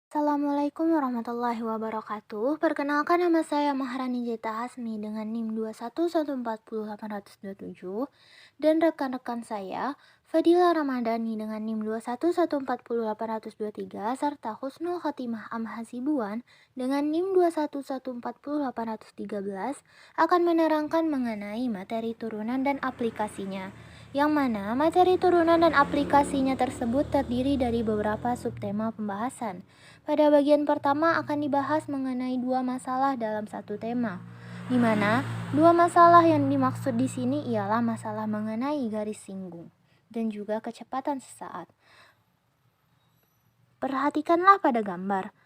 Assalamualaikum warahmatullahi wabarakatuh. Perkenalkan, nama saya Maharani Jeta Hasmi dengan NIM 211408087 dan rekan-rekan saya Fadila Ramadhani dengan NIM 211408023 serta Husnul Khotimah Hasibuan dengan NIM 211408013 akan menerangkan mengenai materi turunan dan aplikasinya, yang mana materi turunan dan aplikasinya tersebut terdiri dari beberapa subtema pembahasan. Pada bagian pertama akan dibahas mengenai dua masalah dalam satu tema, di mana dua masalah yang dimaksud di sini ialah masalah mengenai garis singgung dan juga kecepatan sesaat. Perhatikanlah pada gambar.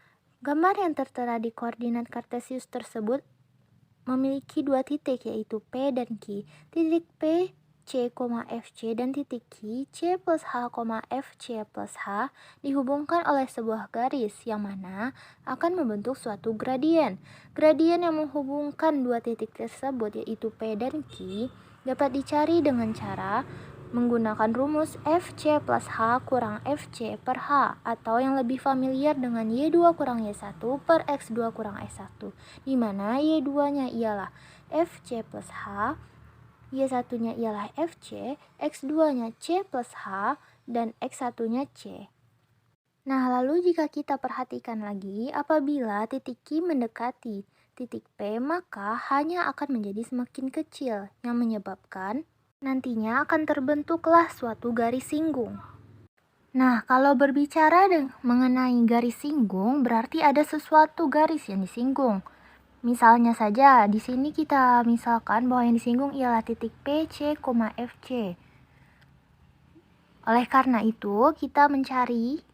Gambar yang tertera di koordinat kartesius tersebut memiliki dua titik, yaitu P dan Q. Titik P C, FC dan titik Q C plus H, FC plus H dihubungkan oleh sebuah garis yang mana akan membentuk suatu gradien. Gradien yang menghubungkan dua titik tersebut, yaitu P dan Q, dapat dicari dengan cara menggunakan rumus FC plus H kurang FC per H, atau yang lebih familiar dengan Y2 kurang Y1 per X2 kurang X1, di mana Y2-nya ialah FC plus H, Y1-nya ialah FC, X2-nya C plus H, dan X1-nya C. Nah, lalu jika kita perhatikan lagi, apabila titik Q mendekati titik P, maka H-nya akan menjadi semakin kecil, yang menyebabkan nantinya akan terbentuklah suatu garis singgung. Nah, kalau berbicara mengenai garis singgung, berarti ada sesuatu garis yang disinggung. Misalnya saja, di sini kita misalkan bahwa yang disinggung ialah titik P, C, FC. Oleh karena itu, kita mencari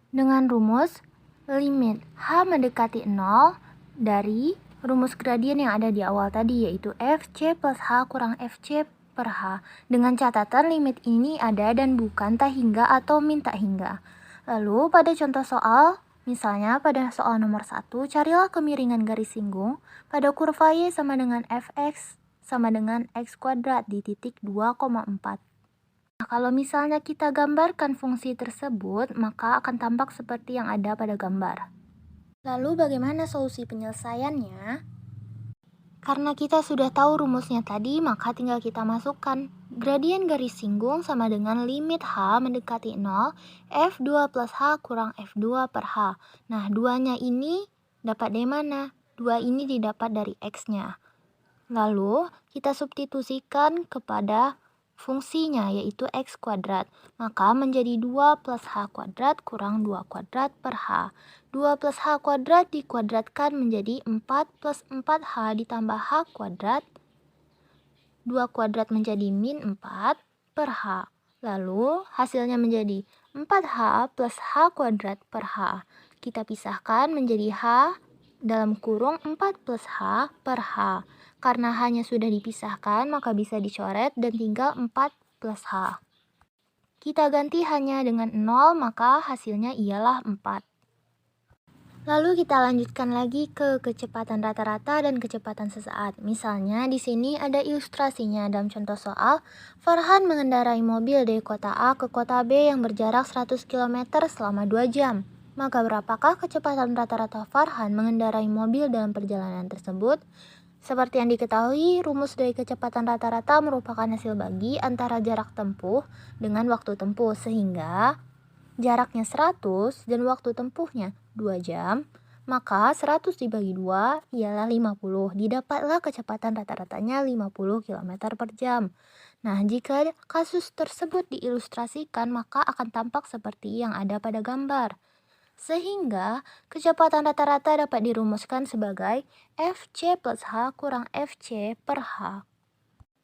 dengan rumus limit H mendekati 0 dari rumus gradien yang ada di awal tadi, yaitu FC plus H kurang FC per H. Dengan catatan limit ini ada dan bukan tak hingga atau min tak hingga. Lalu pada contoh soal, misalnya pada soal nomor 1, carilah kemiringan garis singgung pada kurva Y sama dengan Fx sama dengan X kuadrat di titik 2,4. Nah, kalau misalnya kita gambarkan fungsi tersebut, maka akan tampak seperti yang ada pada gambar. Lalu bagaimana solusi penyelesaiannya? Karena kita sudah tahu rumusnya tadi, maka tinggal kita masukkan. Gradien garis singgung sama dengan limit H mendekati 0, F2 plus H kurang F2 per H. Nah, duanya ini dapat dari mana? 2 ini didapat dari X-nya. Lalu, kita substitusikan kepada fungsinya, yaitu X kuadrat. Maka menjadi 2 plus H kuadrat kurang 2 kuadrat per H. 2 plus H kuadrat dikuadratkan menjadi 4 plus 4H ditambah H kuadrat. 2 kuadrat menjadi min 4 per H. Lalu hasilnya menjadi 4H plus H kuadrat per H. Kita pisahkan menjadi H dalam kurung 4 plus H per H. Karena H-nya sudah dipisahkan, maka bisa dicoret dan tinggal 4 plus H. Kita ganti H-nya dengan 0, maka hasilnya ialah 4. Lalu kita lanjutkan lagi ke kecepatan rata-rata dan kecepatan sesaat. Misalnya di sini ada ilustrasinya dalam contoh soal, Farhan mengendarai mobil dari kota A ke kota B yang berjarak 100 km selama 2 jam. Maka berapakah kecepatan rata-rata Farhan mengendarai mobil dalam perjalanan tersebut? Seperti yang diketahui, rumus dari kecepatan rata-rata merupakan hasil bagi antara jarak tempuh dengan waktu tempuh, sehingga jaraknya 100 dan waktu tempuhnya 2 jam, maka 100 dibagi 2 ialah 50. Didapatlah kecepatan rata-ratanya 50 km per jam. Nah, jika kasus tersebut diilustrasikan, maka akan tampak seperti yang ada pada gambar. Sehingga kecepatan rata-rata dapat dirumuskan sebagai Fc plus H kurang Fc per H.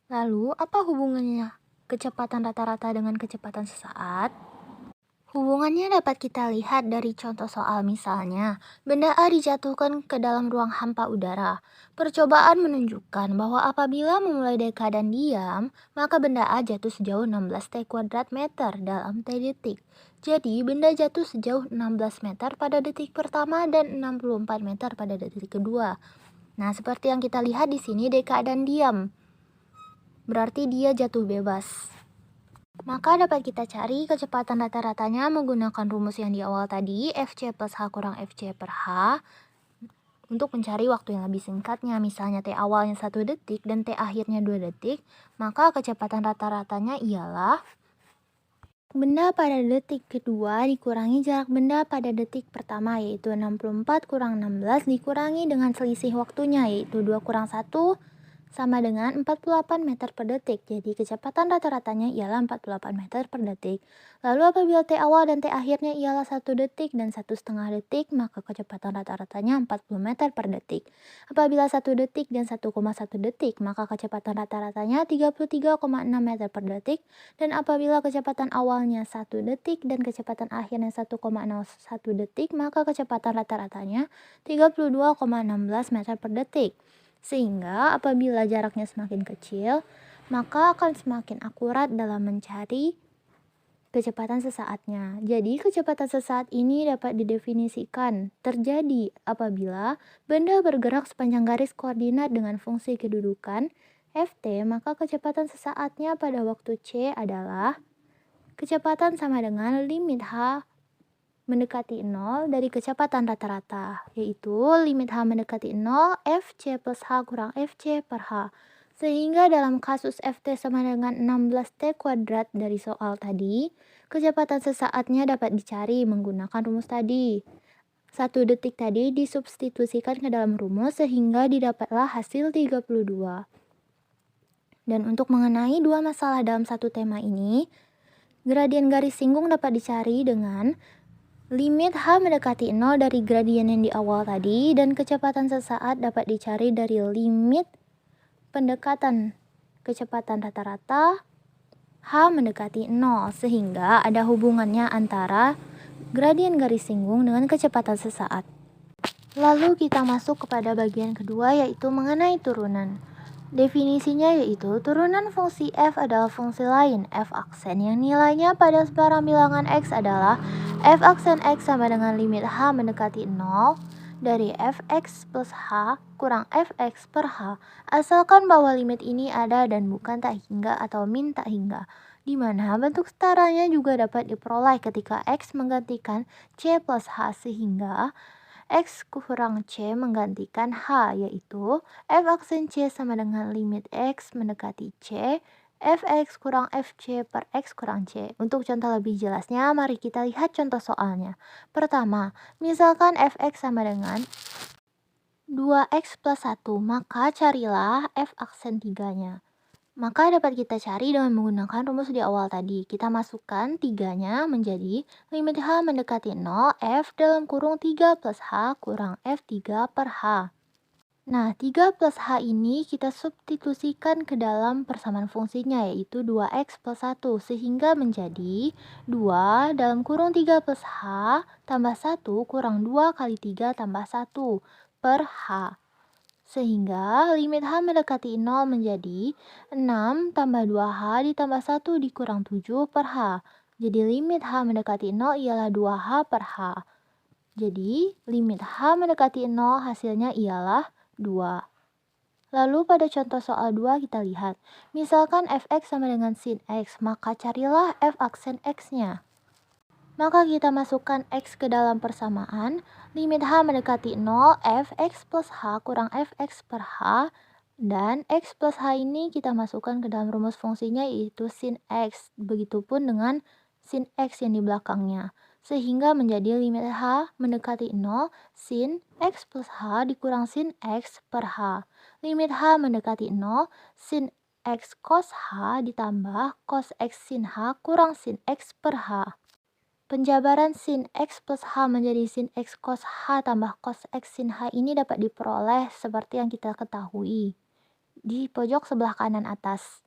Lalu, apa hubungannya kecepatan rata-rata dengan kecepatan sesaat? Hubungannya dapat kita lihat dari contoh soal, misalnya, benda A dijatuhkan ke dalam ruang hampa udara. Percobaan menunjukkan bahwa apabila memulai dari keadaan diam, maka benda A jatuh sejauh 16 T kuadrat meter dalam T detik. Jadi, benda jatuh sejauh 16 meter pada detik pertama dan 64 meter pada detik kedua. Nah, seperti yang kita lihat di sini dari keadaan diam, berarti dia jatuh bebas. Maka dapat kita cari kecepatan rata-ratanya menggunakan rumus yang di awal tadi, Fc plus H kurang Fc per H. Untuk mencari waktu yang lebih singkatnya, misalnya T awalnya 1 detik dan T akhirnya 2 detik, maka kecepatan rata-ratanya ialah benda pada detik kedua dikurangi jarak benda pada detik pertama, yaitu 64 kurang 16 dikurangi dengan selisih waktunya, yaitu 2 kurang 1 sama dengan 48 meter per detik. Jadi kecepatan rata-ratanya ialah 48 meter per detik. Lalu apabila T awal dan T akhirnya ialah 1 detik dan 1,5 detik, maka kecepatan rata-ratanya 40 meter per detik. Apabila 1 detik dan 1,1 detik, maka kecepatan rata-ratanya 33,6 meter per detik. Dan apabila kecepatan awalnya 1 detik dan kecepatan akhirnya 1,01 detik, maka kecepatan rata-ratanya 32,16 meter per detik. Sehingga apabila jaraknya semakin kecil, maka akan semakin akurat dalam mencari kecepatan sesaatnya. Jadi kecepatan sesaat ini dapat didefinisikan terjadi apabila benda bergerak sepanjang garis koordinat dengan fungsi kedudukan Ft, maka kecepatan sesaatnya pada waktu C adalah kecepatan sama dengan limit H mendekati 0 dari kecepatan rata-rata, yaitu limit H mendekati 0 Fc plus H kurang Fc per H. Sehingga dalam kasus Ft sama dengan 16T kuadrat dari soal tadi, kecepatan sesaatnya dapat dicari menggunakan rumus tadi. 1 detik tadi disubstitusikan ke dalam rumus sehingga didapatlah hasil 32. Dan untuk mengenai dua masalah dalam satu tema ini, gradien garis singgung dapat dicari dengan limit H mendekati 0 dari gradien yang di awal tadi, dan kecepatan sesaat dapat dicari dari limit pendekatan kecepatan rata-rata H mendekati 0, sehingga ada hubungannya antara gradien garis singgung dengan kecepatan sesaat. Lalu kita masuk kepada bagian kedua, yaitu mengenai turunan. Definisinya yaitu turunan fungsi f adalah fungsi lain f aksen yang nilainya pada sebarang bilangan x adalah f aksen x sama dengan limit h mendekati 0 dari fx plus h kurang fx per h, asalkan bahwa limit ini ada dan bukan tak hingga atau min tak hingga, di mana bentuk setaranya juga dapat diperoleh ketika x menggantikan c plus h, sehingga X kurang C menggantikan H, yaitu F aksen C sama dengan limit X mendekati C, Fx kurang Fc per X kurang C. Untuk contoh lebih jelasnya, mari kita lihat contoh soalnya. Pertama, misalkan Fx sama dengan 2x plus 1, maka carilah F aksen 3-nya. Maka dapat kita cari dengan menggunakan rumus di awal tadi. Kita masukkan 3-nya menjadi limit H mendekati 0 F dalam kurung 3 plus H kurang F3 per H. Nah, 3 plus H ini kita substitusikan ke dalam persamaan fungsinya, yaitu 2x plus 1, sehingga menjadi 2 dalam kurung 3 plus H tambah 1 kurang 2 kali 3 tambah 1 per H. Sehingga limit H mendekati 0 menjadi 6 tambah 2H ditambah 1 dikurang 7 per H. Jadi limit H mendekati 0 ialah 2H per H. Jadi limit H mendekati 0 hasilnya ialah 2. Lalu pada contoh soal 2 kita lihat. Misalkan fx sama dengan sin x, maka carilah f aksen x-nya. Maka kita masukkan x ke dalam persamaan, limit H mendekati 0, Fx plus H kurang Fx per H, dan X plus H ini kita masukkan ke dalam rumus fungsinya, yaitu sin X, begitupun dengan sin X yang di belakangnya. Sehingga menjadi limit H mendekati 0, sin X plus H dikurang sin X per H. Limit H mendekati 0, sin X cos H ditambah cos X sin H kurang sin X per H. Penjabaran sin X plus H menjadi sin X cos H tambah cos X sin H ini dapat diperoleh seperti yang kita ketahui di pojok sebelah kanan atas.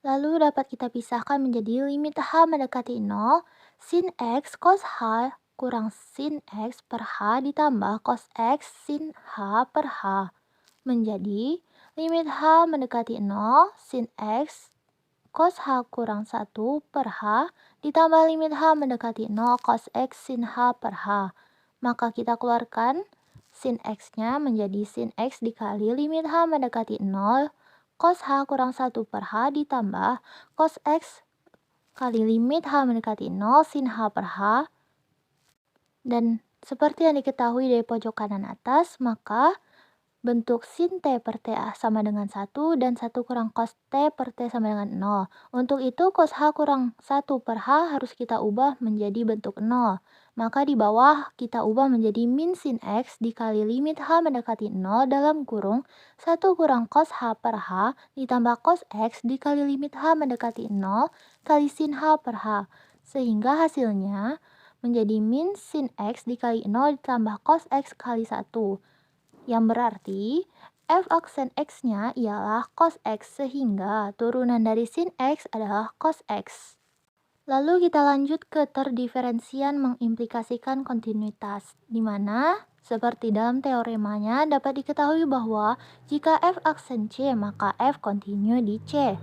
Lalu dapat kita pisahkan menjadi limit H mendekati 0, sin X cos H kurang sin X per H ditambah cos X sin H per H. Menjadi limit H mendekati 0, sin X cos H kurang 1 per H ditambah limit H mendekati 0 cos X sin H per H. Maka kita keluarkan sin X-nya menjadi sin X dikali limit H mendekati 0 cos H kurang 1 per H ditambah cos X kali limit H mendekati 0 sin H per H. Dan seperti yang diketahui dari pojok kanan atas, maka bentuk sin T per T sama dengan 1 dan 1 kurang cos T per T sama dengan 0. Untuk itu cos H kurang 1 per H harus kita ubah menjadi bentuk 0. Maka di bawah kita ubah menjadi min sin X dikali limit H mendekati 0 dalam kurung 1 kurang cos H per H ditambah cos X dikali limit H mendekati 0 kali sin H per H. Sehingga hasilnya menjadi min sin X dikali 0 ditambah cos X kali 1. Yang berarti f aksen X-nya ialah cos X sehingga turunan dari sin X adalah cos X. Lalu kita lanjut ke terdiferensian mengimplikasikan kontinuitas, di mana seperti dalam teoremanya dapat diketahui bahwa jika f aksen C maka f kontinu di C.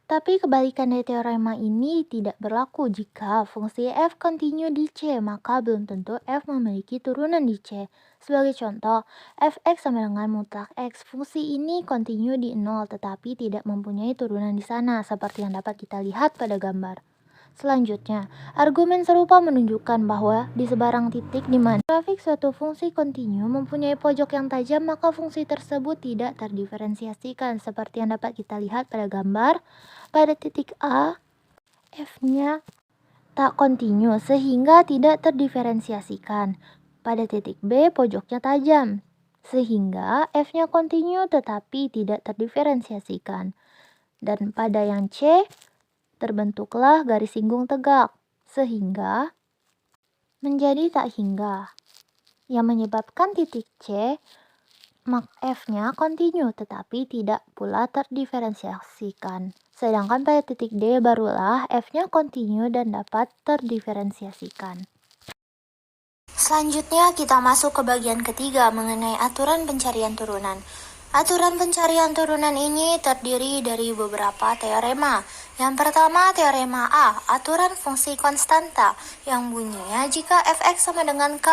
Tapi kebalikan dari teorema ini tidak berlaku jika fungsi f kontinu di C, maka belum tentu f memiliki turunan di C. Sebagai contoh, fx sama dengan mutlak x. Fungsi ini kontinu di 0 tetapi tidak mempunyai turunan di sana, seperti yang dapat kita lihat pada gambar. Selanjutnya, argumen serupa menunjukkan bahwa di sebarang titik di mana grafik suatu fungsi kontinu mempunyai pojok yang tajam, maka fungsi tersebut tidak terdiferensiasikan seperti yang dapat kita lihat pada gambar. Pada titik A, f-nya tak kontinu sehingga tidak terdiferensiasikan. Pada titik B, pojoknya tajam sehingga f-nya kontinu tetapi tidak terdiferensiasikan. Dan pada yang C, terbentuklah garis singgung tegak, sehingga menjadi tak hingga, yang menyebabkan titik C, f-nya kontinu tetapi tidak pula terdiferensiasikan. Sedangkan pada titik D barulah f-nya kontinu dan dapat terdiferensiasikan. Selanjutnya kita masuk ke bagian ketiga mengenai aturan pencarian turunan. Aturan pencarian turunan ini terdiri dari beberapa teorema. Yang pertama, teorema A, aturan fungsi konstanta, yang bunyinya jika fx sama dengan k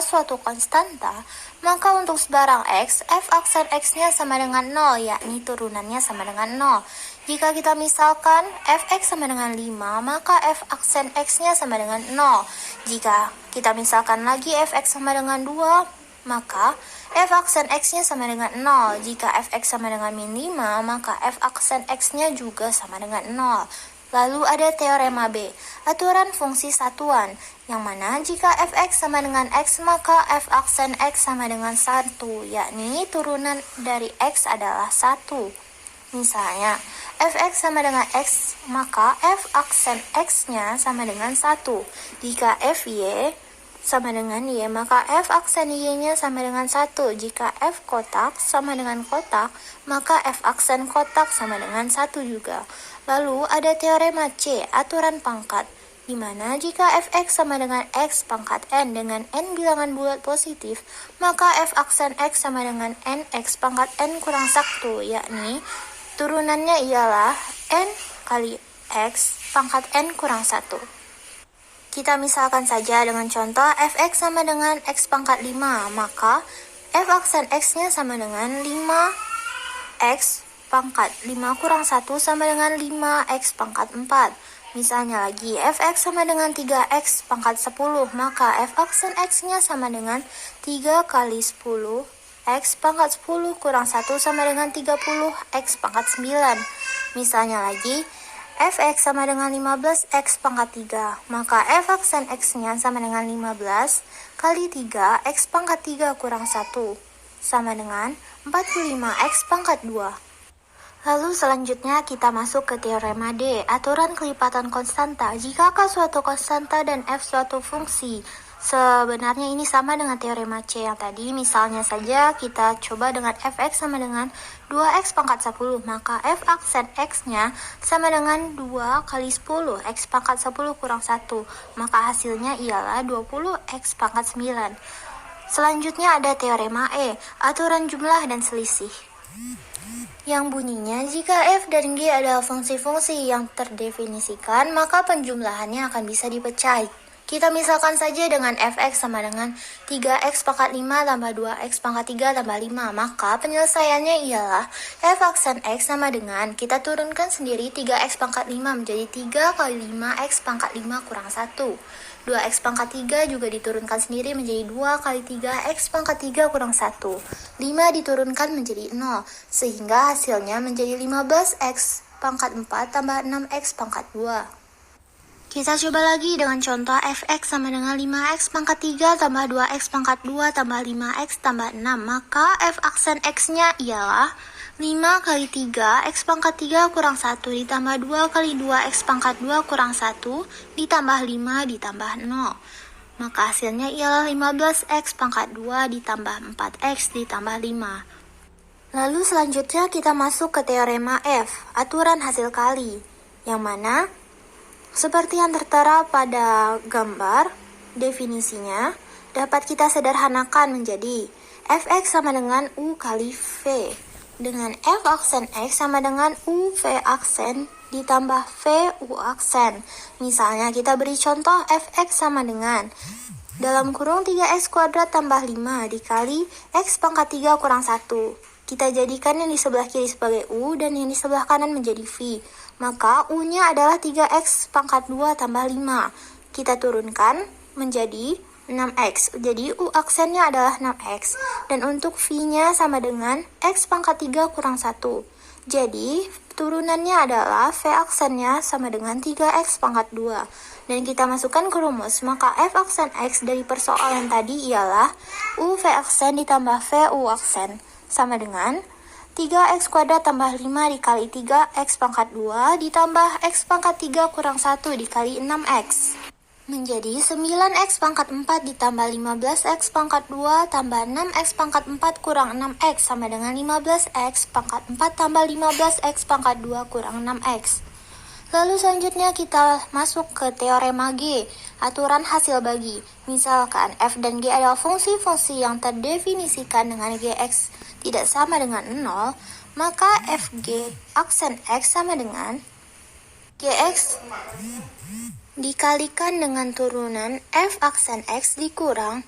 suatu konstanta, maka untuk sebarang x, f aksen x-nya sama dengan 0, yakni turunannya sama dengan 0. Jika kita misalkan fx sama dengan 5, maka f aksen x-nya sama dengan 0. Jika kita misalkan lagi fx sama dengan 2, maka f aksen x-nya sama dengan 0. Jika fx sama dengan min 5, maka f aksen x-nya juga sama dengan 0. Lalu ada teorema B, aturan fungsi satuan, yang mana jika fx sama dengan x, maka f aksen x sama dengan 1, yakni turunan dari x adalah 1. Misalnya, fx sama dengan x, maka f aksen x-nya sama dengan 1. Jika fy sama dengan y, maka f aksen y-nya sama dengan 1. Jika f kotak sama dengan kotak, maka f aksen kotak sama dengan 1 juga. Lalu ada teorema C, aturan pangkat, di mana jika fx sama dengan x pangkat n dengan n bilangan bulat positif, maka f aksen x sama dengan nx pangkat n kurang 1, yakni turunannya ialah n kali x pangkat n kurang 1. Kita misalkan saja dengan contoh fx sama dengan x pangkat 5, maka f aksen x-nya sama dengan 5x pangkat 5 kurang 1 sama dengan 5x pangkat 4. Misalnya lagi, fx sama dengan 3x pangkat 10, maka f aksen x-nya sama dengan 3 kali 10 x pangkat 10 kurang 1 sama dengan 30x pangkat 9. Misalnya lagi, fx sama dengan 15x pangkat 3, maka f aksen x-nya sama dengan 15 kali 3x pangkat 3 kurang 1 sama dengan 45x pangkat 2. Lalu selanjutnya kita masuk ke teorema D, aturan kelipatan konstanta. Jika k suatu konstanta dan f suatu fungsi, sebenarnya ini sama dengan teorema C yang tadi. Misalnya saja kita coba dengan fx sama dengan 2x pangkat 10, maka f aksen x-nya sama dengan 2 kali 10, x pangkat 10 kurang 1, maka hasilnya ialah 20x pangkat 9. Selanjutnya ada teorema E, aturan jumlah dan selisih, yang bunyinya jika f dan g adalah fungsi-fungsi yang terdefinisikan, maka penjumlahannya akan bisa dipecah. Kita misalkan saja dengan fx sama dengan 3x pangkat 5 tambah 2x pangkat 3 tambah 5. Maka penyelesaiannya ialah f aksen x sama dengan, kita turunkan sendiri 3x pangkat 5 menjadi 3 kali 5x pangkat 5 kurang 1. 2x pangkat 3 juga diturunkan sendiri menjadi 2 kali 3x pangkat 3 kurang 1. 5 diturunkan menjadi 0, sehingga hasilnya menjadi 15x pangkat 4 tambah 6x pangkat 2. Kita coba lagi dengan contoh fx sama dengan 5x pangkat 3 tambah 2x pangkat 2 tambah 5x tambah 6. Maka f aksen x-nya ialah 5 kali 3 x pangkat 3 kurang 1 ditambah 2 kali 2x pangkat 2 kurang 1 ditambah 5 ditambah 0. Maka hasilnya ialah 15x pangkat 2 ditambah 4x ditambah 5. Lalu selanjutnya kita masuk ke teorema F, aturan hasil kali, yang mana seperti yang tertera pada gambar, definisinya dapat kita sederhanakan menjadi fx sama dengan u kali v, dengan f aksen x sama dengan u v aksen ditambah v u aksen. Misalnya kita beri contoh fx sama dengan dalam kurung 3x kuadrat tambah 5 dikali x pangkat 3 kurang 1. Kita jadikan yang di sebelah kiri sebagai u dan yang di sebelah kanan menjadi v. Maka u-nya adalah 3x pangkat 2 tambah 5. Kita turunkan menjadi 6x. Jadi u aksennya adalah 6x. Dan untuk v-nya sama dengan x pangkat 3 kurang 1. Jadi turunannya adalah v aksennya sama dengan 3x pangkat 2. Dan kita masukkan ke rumus, maka f aksen x dari persoalan tadi ialah u v aksen ditambah v u aksen sama dengan 3x kuadrat tambah 5 dikali 3x pangkat 2 ditambah x pangkat 3 kurang 1 dikali 6x. Menjadi 9x pangkat 4 ditambah 15x pangkat 2 tambah 6x pangkat 4 kurang 6x sama dengan 15x pangkat 4 tambah 15x pangkat 2 kurang 6x. Lalu selanjutnya kita masuk ke teorema G, aturan hasil bagi. Misalkan f dan g adalah fungsi-fungsi yang terdefinisikan dengan gx tidak sama dengan 0, maka fg aksen x sama dengan gx dikalikan dengan turunan f aksen x dikurang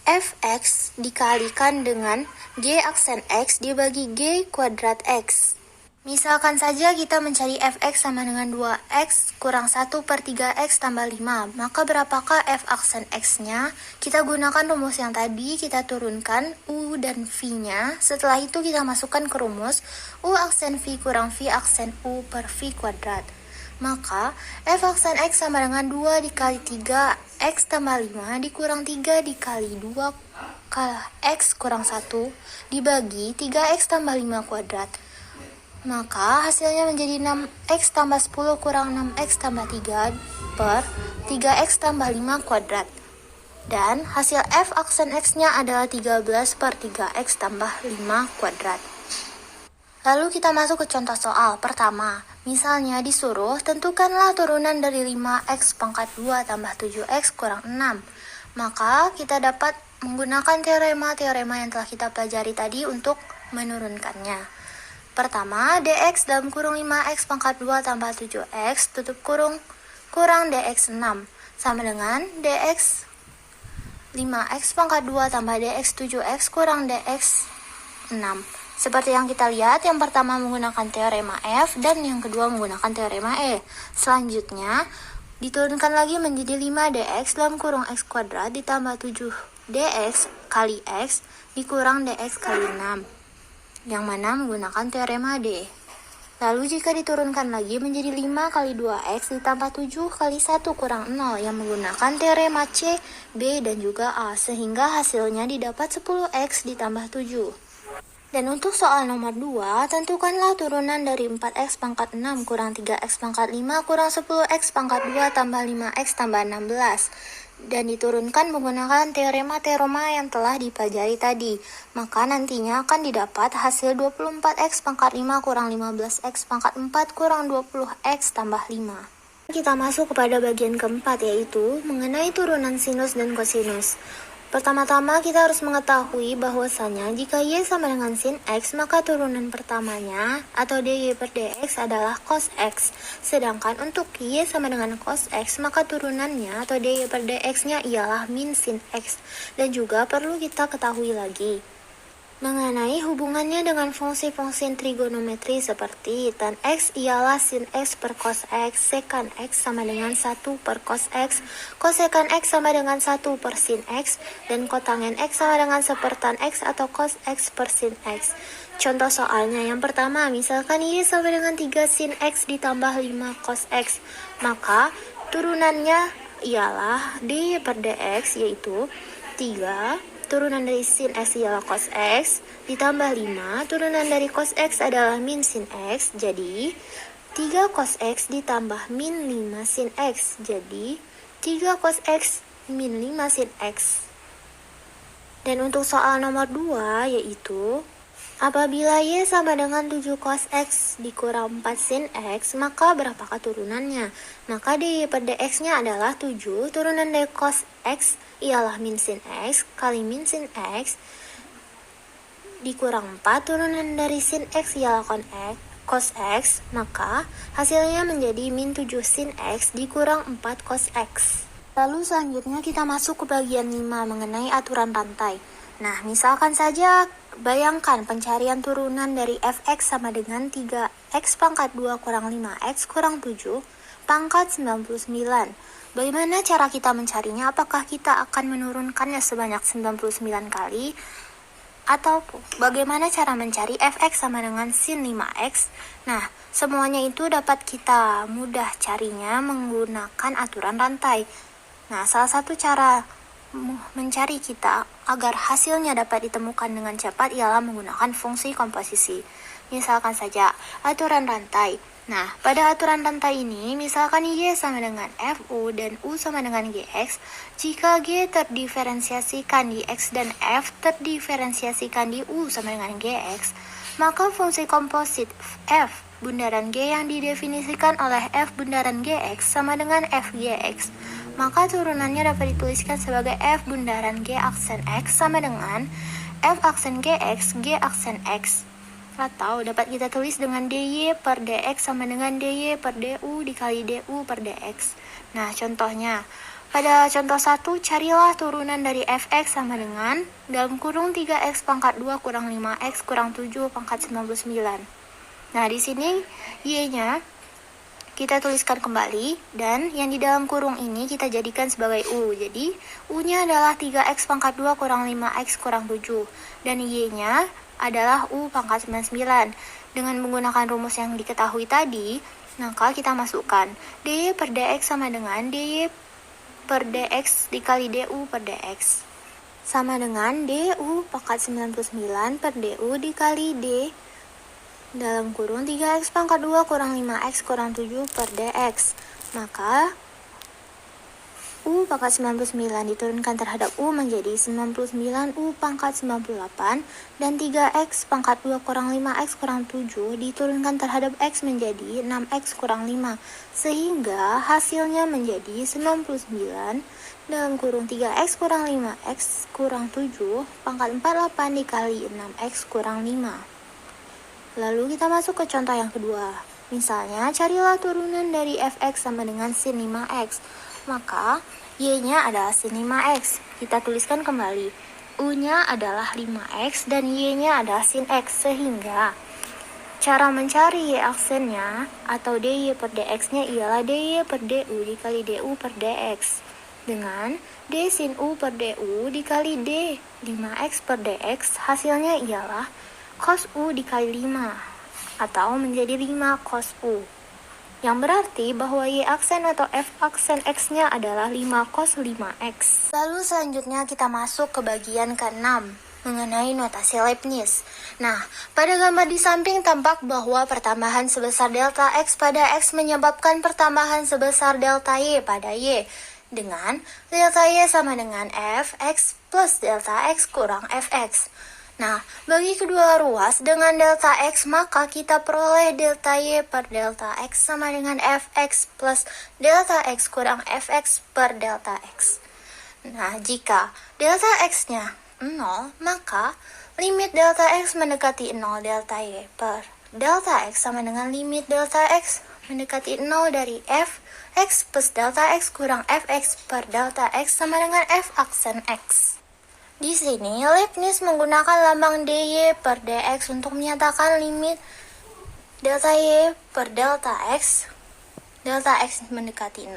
fx dikalikan dengan g aksen x dibagi g kuadrat x. Misalkan saja kita mencari fx sama dengan 2x kurang 1 per 3x tambah 5. Maka berapakah f aksen x-nya? Kita gunakan rumus yang tadi, kita turunkan u dan v-nya. Setelah itu kita masukkan ke rumus u aksen v kurang v aksen u per v kuadrat. Maka f aksen x sama dengan 2 dikali 3x tambah 5 dikurang 3 dikali 2 x kurang 1 dibagi 3x tambah 5 kuadrat. Maka hasilnya menjadi 6x tambah 10 kurang 6x tambah 3 per 3x tambah 5 kuadrat. Dan hasil f aksen x-nya adalah 13 per 3x tambah 5 kuadrat. Lalu kita masuk ke contoh soal pertama. Misalnya disuruh tentukanlah turunan dari 5x pangkat 2 tambah 7x kurang 6. Maka kita dapat menggunakan teorema-teorema yang telah kita pelajari tadi untuk menurunkannya. Pertama, dx dalam kurung 5x pangkat 2 tambah 7x tutup kurung kurang dx 6 sama dengan dx 5x pangkat 2 tambah dx 7x kurang dx 6. Seperti yang kita lihat, yang pertama menggunakan teorema F dan yang kedua menggunakan teorema E. Selanjutnya, diturunkan lagi menjadi 5dx dalam kurung x kuadrat ditambah 7dx kali x dikurang dx kali 6. Yang mana menggunakan teorema D. Lalu jika diturunkan lagi menjadi 5 kali 2x ditambah 7 kali 1 kurang 0 yang menggunakan teorema C, B, dan juga A, sehingga hasilnya didapat 10x ditambah 7. Dan untuk soal nomor 2, tentukanlah turunan dari 4x pangkat 6 kurang 3x pangkat 5 kurang 10x pangkat 2 tambah 5x tambah 16. Dan diturunkan menggunakan teorema-teorema yang telah dipelajari tadi. Maka nantinya akan didapat hasil 24x pangkat 5 kurang 15x pangkat 4 kurang 20x tambah 5. Kita masuk kepada bagian keempat, yaitu mengenai turunan sinus dan kosinus. Pertama-tama kita harus mengetahui bahwasanya jika Y sama dengan sin X, maka turunan pertamanya atau dy per dx adalah cos X. Sedangkan untuk Y sama dengan cos X, maka turunannya atau dy per dx-nya ialah min sin X. Dan juga perlu kita ketahui lagi mengenai hubungannya dengan fungsi-fungsi trigonometri seperti tan X ialah sin X per cos X, sekan X sama dengan 1 per cos X, kosekan X sama dengan 1 per sin X, dan kotangen X sama dengan sepertan X atau cos X per sin X. Contoh soalnya yang pertama, misalkan Y sama dengan 3 sin X ditambah 5 cos X, maka turunannya ialah dy per dx yaitu 3 turunan dari sin X ialah cos X, ditambah 5, turunan dari cos X adalah min sin X, jadi 3 cos X ditambah min 5 sin X, jadi 3 cos X min 5 sin X. Dan untuk soal nomor 2 yaitu, apabila Y sama dengan 7 cos X dikurang 4 sin X, maka berapakah turunannya? Maka dy per dx-nya adalah 7, turunan dari cos X ialah min sin X kali min sin X dikurang 4, turunan dari sin X ialah cos X, maka hasilnya menjadi min 7 sin X dikurang 4 cos X. Lalu selanjutnya kita masuk ke bagian 5 mengenai aturan rantai. Nah, misalkan saja bayangkan pencarian turunan dari fx sama dengan 3x pangkat 2 kurang 5x kurang 7 pangkat 99. Bagaimana cara kita mencarinya? Apakah kita akan menurunkannya sebanyak 99 kali? Atau bagaimana cara mencari fx sama dengan sin 5x? Nah, semuanya itu dapat kita mudah carinya menggunakan aturan rantai. Nah, salah satu cara mencari kita agar hasilnya dapat ditemukan dengan cepat ialah menggunakan fungsi komposisi. Misalkan saja aturan rantai. Nah, pada aturan rantai ini, misalkan Y sama dengan FU dan U sama dengan GX, jika G terdiferensiasikan di X dan F terdiferensiasikan di U sama dengan GX, maka fungsi komposit F bundaran G yang didefinisikan oleh F bundaran GX sama dengan FGX. Maka turunannya dapat dituliskan sebagai F bundaran G aksen X sama dengan F aksen GX, G aksen X. Atau dapat kita tulis dengan dy per dx sama dengan dy per du dikali du per dx. Nah, contohnya, pada contoh 1, carilah turunan dari fx sama dengan dalam kurung 3x pangkat 2 kurang 5x kurang 7 pangkat 99. Nah, di sini y-nya kita tuliskan kembali, dan yang di dalam kurung ini kita jadikan sebagai u. Jadi, u-nya adalah 3x pangkat 2 kurang 5x kurang 7, dan y-nya adalah U pangkat 99. Dengan menggunakan rumus yang diketahui tadi, maka kita masukkan dy per dx sama dengan dy per dx dikali du per dx sama dengan du pangkat 99 per du dikali d dalam kurung 3x pangkat 2 kurang 5x kurang 7 per dx. Maka U pangkat 99 diturunkan terhadap U menjadi 99 U pangkat 98, dan 3X pangkat 2 kurang 5X kurang 7 diturunkan terhadap X menjadi 6X kurang 5, sehingga hasilnya menjadi 99 dalam kurung 3X kurang 5X kurang 7 pangkat 48 dikali 6X kurang 5. Lalu kita masuk ke contoh yang kedua. Misalnya, carilah turunan dari fx sama dengan sin 5x. Maka, y-nya adalah sin 5x. Kita tuliskan kembali. U-nya adalah 5x dan y-nya adalah sin x. Sehingga, cara mencari y aksennya atau dy per dx-nya ialah dy per du dikali du per dx. Dengan d sin u per du dikali d 5x per dx, hasilnya ialah cos u dikali 5. Atau menjadi 5 cos u. Yang berarti bahwa y aksen atau f aksen x-nya adalah 5 cos 5x. Lalu selanjutnya kita masuk ke bagian ke-6 mengenai notasi Leibniz. Nah, pada gambar di samping tampak bahwa pertambahan sebesar delta x pada x menyebabkan pertambahan sebesar delta y pada y. Dengan delta y sama dengan f x plus delta x kurang fx. Nah, bagi kedua ruas dengan delta x, maka kita peroleh delta y per delta x sama dengan fx plus delta x kurang fx per delta x. Nah, jika delta X-nya 0, maka limit delta X mendekati 0 delta Y per delta X sama dengan limit delta X mendekati 0 dari f X plus delta X kurang fx per delta X sama dengan f aksen X. Di sini, Leibniz menggunakan lambang dy per dx untuk menyatakan limit delta y per delta X mendekati 0.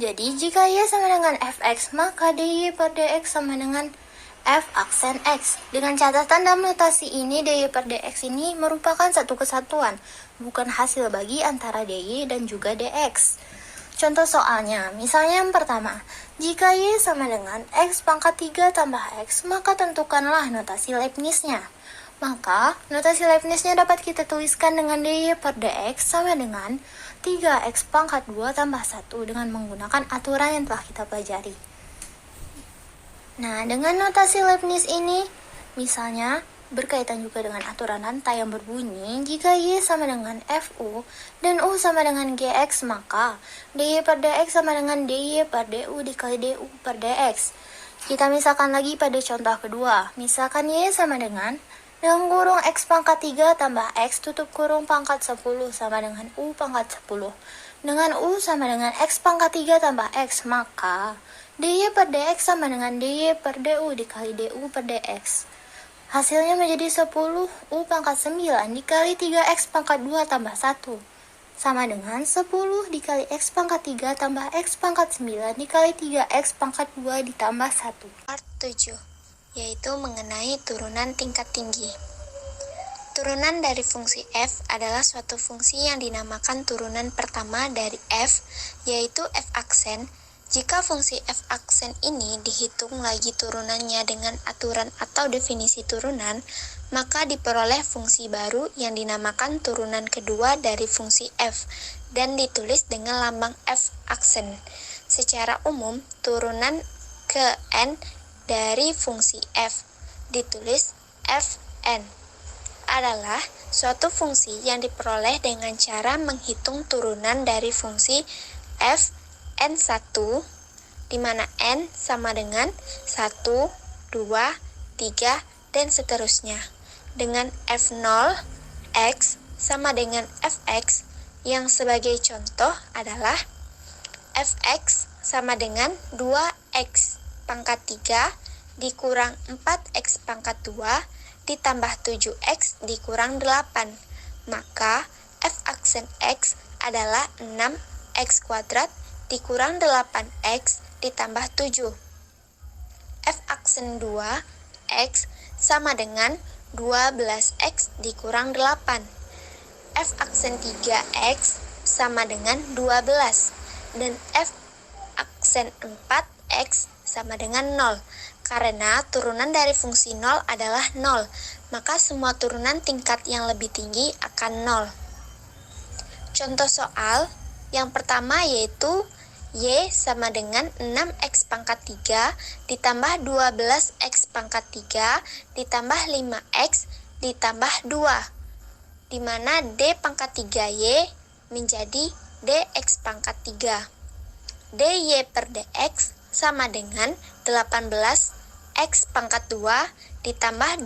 Jadi, jika y sama dengan fx, maka dy per dx sama dengan f aksen x. Dengan catatan dalam notasi ini, dy per dx ini merupakan satu kesatuan, bukan hasil bagi antara dy dan juga dx. Contoh soalnya, misalnya yang pertama, jika y sama dengan x pangkat 3 tambah x, maka tentukanlah notasi Leibniz-nya. Maka, notasi Leibniz-nya dapat kita tuliskan dengan dy per dx sama dengan 3x pangkat 2 tambah 1 dengan menggunakan aturan yang telah kita pelajari. Nah, dengan notasi Leibniz ini, misalnya berkaitan juga dengan aturan rantai yang berbunyi, jika y sama dengan fu dan u sama dengan gx, maka dy per dx sama dengan dy per du dikali du per dx. Kita misalkan lagi pada contoh kedua, misalkan y sama dengan dalam kurung x pangkat 3 tambah x tutup kurung pangkat 10 sama dengan u pangkat 10. Dengan u sama dengan x pangkat 3 tambah x, maka dy per dx sama dengan dy per du dikali du per dx. Hasilnya menjadi 10 u pangkat 9 dikali 3x pangkat 2 tambah 1. Sama dengan 10 dikali x pangkat 3 tambah x pangkat 9 dikali 3x pangkat 2 ditambah 1. Part 7, yaitu mengenai turunan tingkat tinggi. Turunan dari fungsi f adalah suatu fungsi yang dinamakan turunan pertama dari f, yaitu f aksen. Jika fungsi f aksen ini dihitung lagi turunannya dengan aturan atau definisi turunan, maka diperoleh fungsi baru yang dinamakan turunan kedua dari fungsi f, dan ditulis dengan lambang f aksen. Secara umum, turunan ke n dari fungsi f, ditulis fn, adalah suatu fungsi yang diperoleh dengan cara menghitung turunan dari fungsi f n1, di mana n sama dengan 1, 2, 3, dan seterusnya, dengan f0, x sama dengan fx, yang sebagai contoh adalah fx sama dengan 2x pangkat 3 dikurang 4x pangkat 2 ditambah 7x dikurang 8, maka f aksen x adalah 6x kuadrat dikurang 8x ditambah 7. F aksen 2x sama dengan 12x dikurang 8. F aksen 3x sama dengan 12. Dan F aksen 4x sama dengan 0. Karena turunan dari fungsi 0 adalah 0, maka semua turunan tingkat yang lebih tinggi akan 0. Contoh soal yang pertama yaitu y sama dengan 6x pangkat 3 ditambah 12x pangkat 3 ditambah 5x ditambah 2, di mana d pangkat 3y menjadi dx pangkat 3. dy per dx sama dengan 18x pangkat 2 ditambah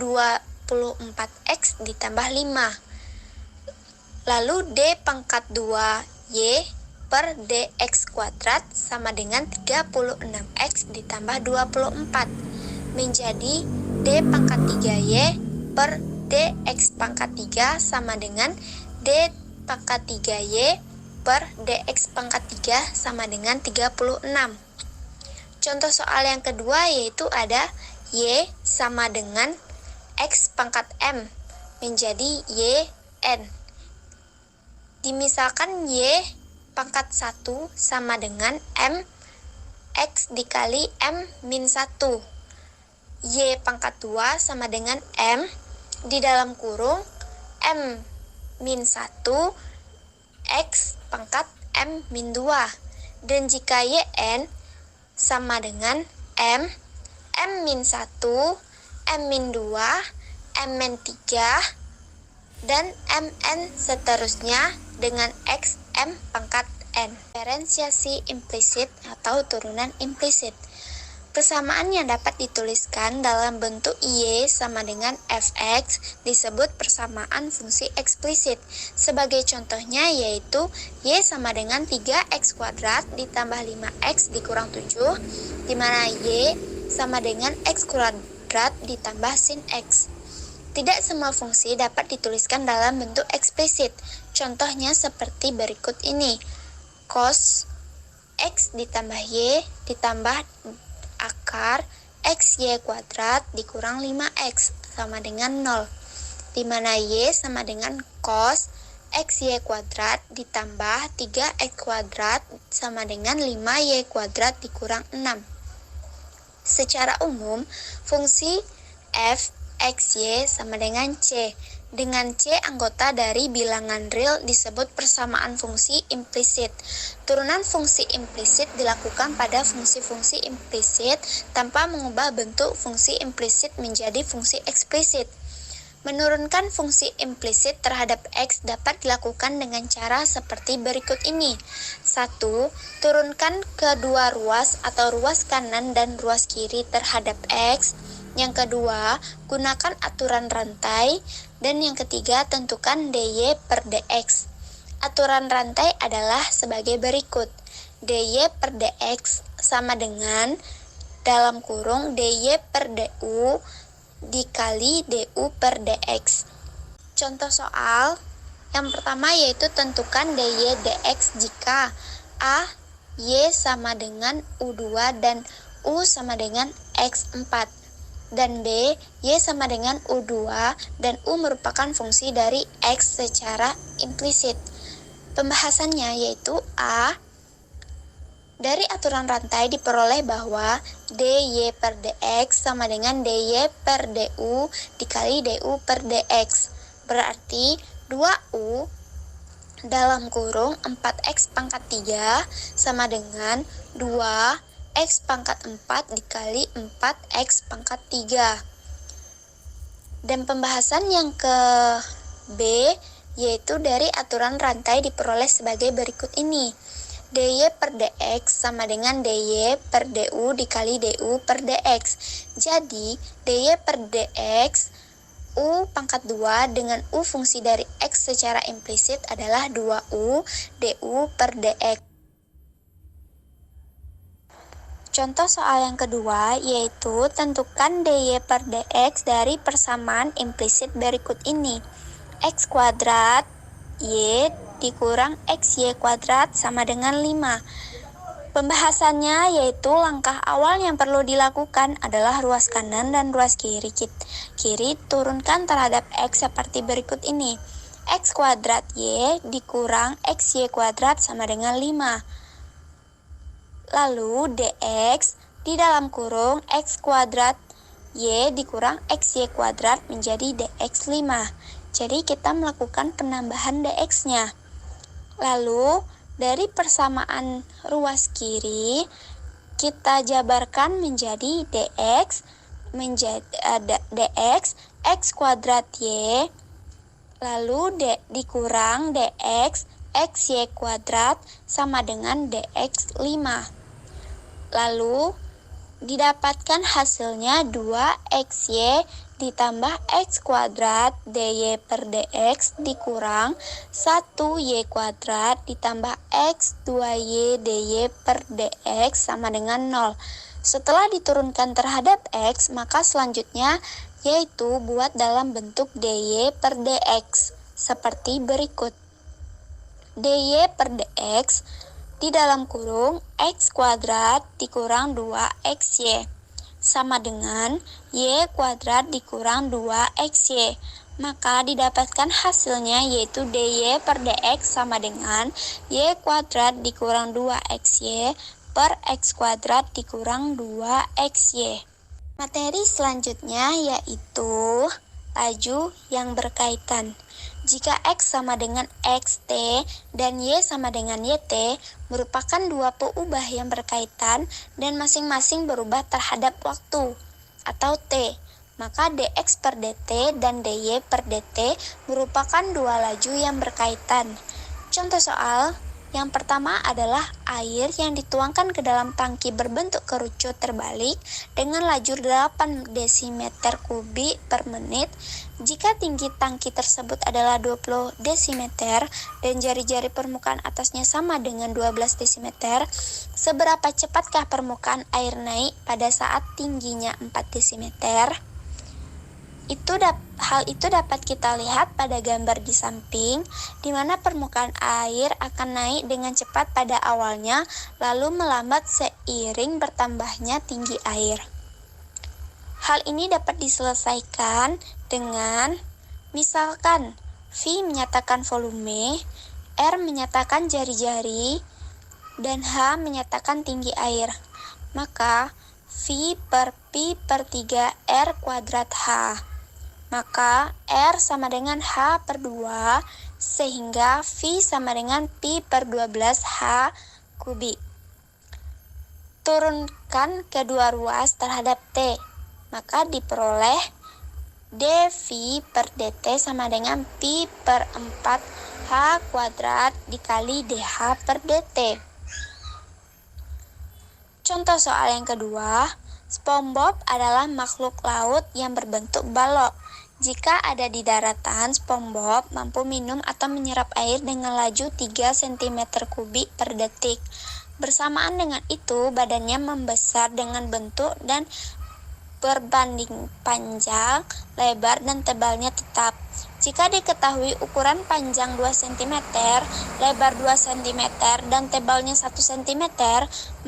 24x ditambah 5. Lalu d pangkat 2y per dx kuadrat sama dengan 36x ditambah 24, menjadi d pangkat 3y per dx pangkat 3 sama dengan d pangkat 3y per dx pangkat 3 sama dengan 36. Contoh soal yang kedua yaitu ada y sama dengan x pangkat m menjadi yn. Dimisalkan y pangkat 1 sama dengan m x dikali m min 1. Y pangkat 2 sama dengan m di dalam kurung m min 1 x pangkat m min 2. Dan jika yn sama dengan m min 1, m min 2, m min 3, dan mn seterusnya dengan x m pangkat n. Diferensiasi implisit atau turunan implisit. Persamaan yang dapat dituliskan dalam bentuk Y sama dengan fx disebut persamaan fungsi eksplisit. Sebagai contohnya yaitu Y sama dengan 3x kuadrat ditambah 5x dikurang 7, di mana Y sama dengan x kuadrat ditambah sin x. Tidak semua fungsi dapat dituliskan dalam bentuk eksplisit. Contohnya seperti berikut ini. Cos x ditambah Y ditambah akar xy kuadrat dikurang 5x sama dengan 0, di mana y sama dengan cos xy kuadrat ditambah 3x kuadrat sama dengan 5y kuadrat dikurang 6. Secara umum, fungsi f xy sama dengan c. Dengan C anggota dari bilangan real disebut persamaan fungsi implisit. Turunan fungsi implisit dilakukan pada fungsi-fungsi implisit tanpa mengubah bentuk fungsi implisit menjadi fungsi eksplisit. Menurunkan fungsi implisit terhadap X dapat dilakukan dengan cara seperti berikut ini. 1. Turunkan kedua ruas atau ruas kanan dan ruas kiri terhadap X. Yang kedua, gunakan aturan rantai. Dan yang ketiga, tentukan dy per dx. Aturan rantai adalah sebagai berikut. dy per dx sama dengan dalam kurung dy per du dikali du per dx. Contoh soal yang pertama yaitu tentukan dy dx jika a, y sama dengan u2 dan u sama dengan x4. Dan B, Y sama dengan U2 dan U merupakan fungsi dari X secara implisit. Pembahasannya yaitu A. Dari aturan rantai diperoleh bahwa dy per dx sama dengan dy per du dikali du per dx. Berarti 2U dalam kurung 4x pangkat 3 sama dengan 2 X pangkat 4 dikali 4X pangkat 3. Dan pembahasan yang ke B, yaitu dari aturan rantai diperoleh sebagai berikut ini. dy per dx sama dengan dy per du dikali du per dx. Jadi, dy per dx U pangkat 2 dengan U fungsi dari X secara implisit adalah 2U du per dx. Contoh soal yang kedua yaitu tentukan dy per dx dari persamaan implisit berikut ini. X kuadrat y dikurang xy kuadrat sama dengan 5. Pembahasannya yaitu langkah awal yang perlu dilakukan adalah ruas kanan dan ruas kiri. Kiri turunkan terhadap x seperti berikut ini. X kuadrat y dikurang xy kuadrat sama dengan 5. Lalu dx di dalam kurung x kuadrat y dikurang xy kuadrat menjadi dx 5. Jadi kita melakukan penambahan dx-nya. Lalu dari persamaan ruas kiri kita jabarkan menjadi dx x kuadrat y lalu dikurang dx xy kuadrat sama dengan dx 5. Lalu didapatkan hasilnya 2xy ditambah x kuadrat dy per dx dikurang 1y kuadrat ditambah x 2y dy per dx sama dengan 0. Setelah diturunkan terhadap x, maka selanjutnya yaitu buat dalam bentuk dy per dx seperti berikut. dy per dx di dalam kurung x kuadrat dikurang 2xy sama dengan y kuadrat dikurang 2xy. Maka didapatkan hasilnya yaitu dy per dx sama dengan y kuadrat dikurang 2xy per x kuadrat dikurang 2xy. Materi selanjutnya yaitu laju yang berkaitan. Jika X sama dengan XT dan Y sama dengan YT merupakan dua peubah yang berkaitan dan masing-masing berubah terhadap waktu atau T, maka dx per dt dan dy per dt merupakan dua laju yang berkaitan. Contoh soal, Yang pertama adalah air yang dituangkan ke dalam tangki berbentuk kerucut terbalik dengan laju 8 desimeter kubik per menit. Jika tinggi tangki tersebut adalah 20 desimeter dan jari-jari permukaan atasnya sama dengan 12 desimeter, seberapa cepatkah permukaan air naik pada saat tingginya 4 desimeter? Hal itu dapat kita lihat pada gambar di samping, di mana permukaan air akan naik dengan cepat pada awalnya, lalu melambat seiring bertambahnya tinggi air. Hal ini dapat diselesaikan dengan, misalkan, V menyatakan volume, R menyatakan jari-jari, dan H menyatakan tinggi air. Maka, V per Pi per 3 R kuadrat H. Maka R sama dengan H per 2, sehingga V sama dengan Pi per 12 H kubik. Turunkan kedua ruas terhadap T, maka diperoleh dV per dt sama dengan Pi per 4 H kuadrat dikali dH per dt. Contoh soal yang kedua, SpongeBob adalah makhluk laut yang berbentuk balok. Jika ada di daratan, SpongeBob mampu minum atau menyerap air dengan laju 3 cm kubik per detik. Bersamaan dengan itu, badannya membesar dengan bentuk dan berbanding panjang, lebar, dan tebalnya tetap. Jika diketahui ukuran panjang 2 cm, lebar 2 cm, dan tebalnya 1 cm,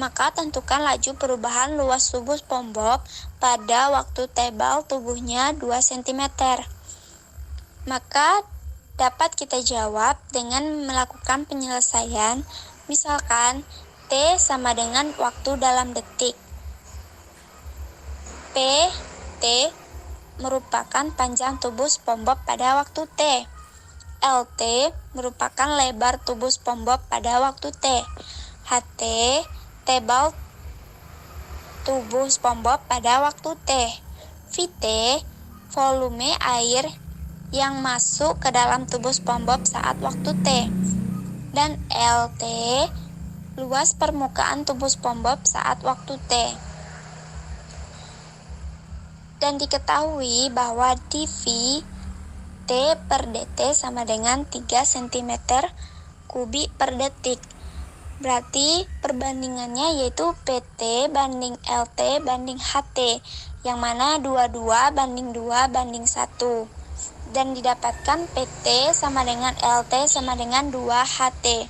maka tentukan laju perubahan luas tubuh SpongeBob pada waktu tebal tubuhnya 2 cm. Maka dapat kita jawab dengan melakukan penyelesaian. Misalkan T sama dengan waktu dalam detik. PT merupakan panjang tubuh SpongeBob pada waktu T. LT merupakan lebar tubuh SpongeBob pada waktu T. HT tebal tubuh SpongeBob pada waktu T. VT volume air yang masuk ke dalam tubuh SpongeBob saat waktu T. Dan LT luas permukaan tubuh SpongeBob saat waktu T. Dan diketahui bahwa dV T per dt sama dengan 3 cm kubik per detik. Berarti perbandingannya yaitu PT banding LT banding HT, yang mana 22 banding 2 banding 1. Dan didapatkan PT sama dengan LT sama dengan 2 HT.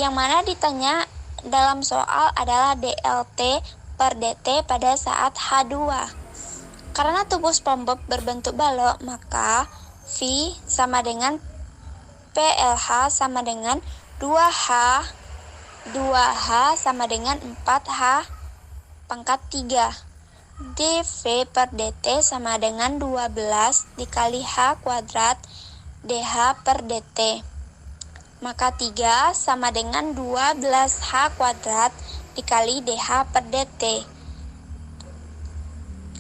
Yang mana ditanya dalam soal adalah DLT per dt pada saat H2. Karena tubuh SpongeBob berbentuk balok, maka V sama dengan PLH sama dengan 2H sama dengan 4H pangkat 3. dV per dt sama dengan 12 dikali H kuadrat dH per dt. Maka 3 sama dengan 12H kuadrat dikali dH per dt.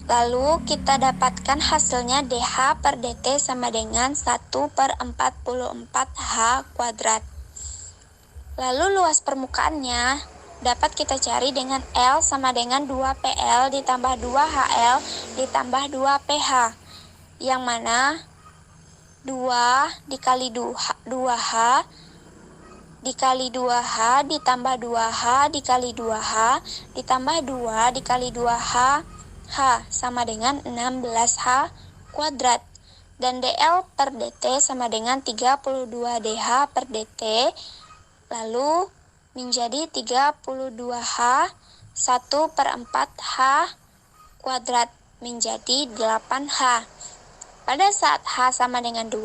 Lalu kita dapatkan hasilnya dH per dt sama dengan 1 per 44H kuadrat. Lalu luas permukaannya dapat kita cari dengan L sama dengan 2PL ditambah 2HL ditambah 2PH. Yang mana 2 dikali 2H dikali 2H ditambah 2H dikali 2H ditambah 2 dikali 2H sama dengan 16H kuadrat. Dan dL per dt sama dengan 32 dH per dt. Lalu menjadi 32H 1 per 4H kuadrat menjadi 8H. Pada saat H sama dengan 2,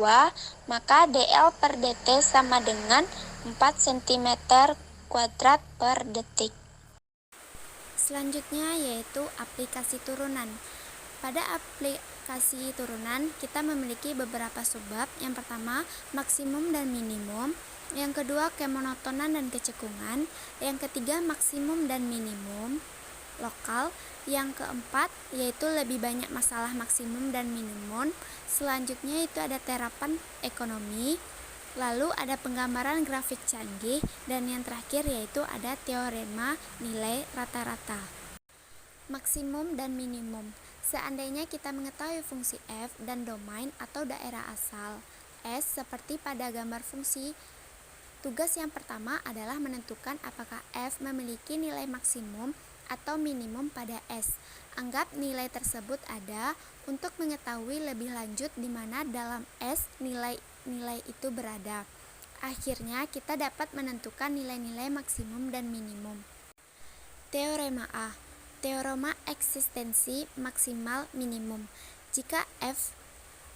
maka dL per dt sama dengan 4 cm kuadrat per detik. Selanjutnya yaitu aplikasi turunan. Pada aplikasi turunan, kita memiliki beberapa subbab. Yang pertama, maksimum dan minimum. Yang kedua, kemonotonan dan kecekungan. Yang ketiga, maksimum dan minimum lokal. Yang keempat, yaitu lebih banyak masalah maksimum dan minimum. Selanjutnya itu ada terapan ekonomi. Lalu ada penggambaran grafik canggih, dan yang terakhir yaitu ada teorema nilai rata-rata. Maksimum dan minimum. Seandainya kita mengetahui fungsi f dan domain atau daerah asal S seperti pada gambar fungsi, tugas yang pertama adalah menentukan apakah f memiliki nilai maksimum atau minimum pada S. Anggap nilai tersebut ada untuk mengetahui lebih lanjut di mana dalam S nilai-nilai itu berada. Akhirnya kita dapat menentukan nilai-nilai maksimum dan minimum. Teorema A. Teorema eksistensi maksimal minimum. Jika f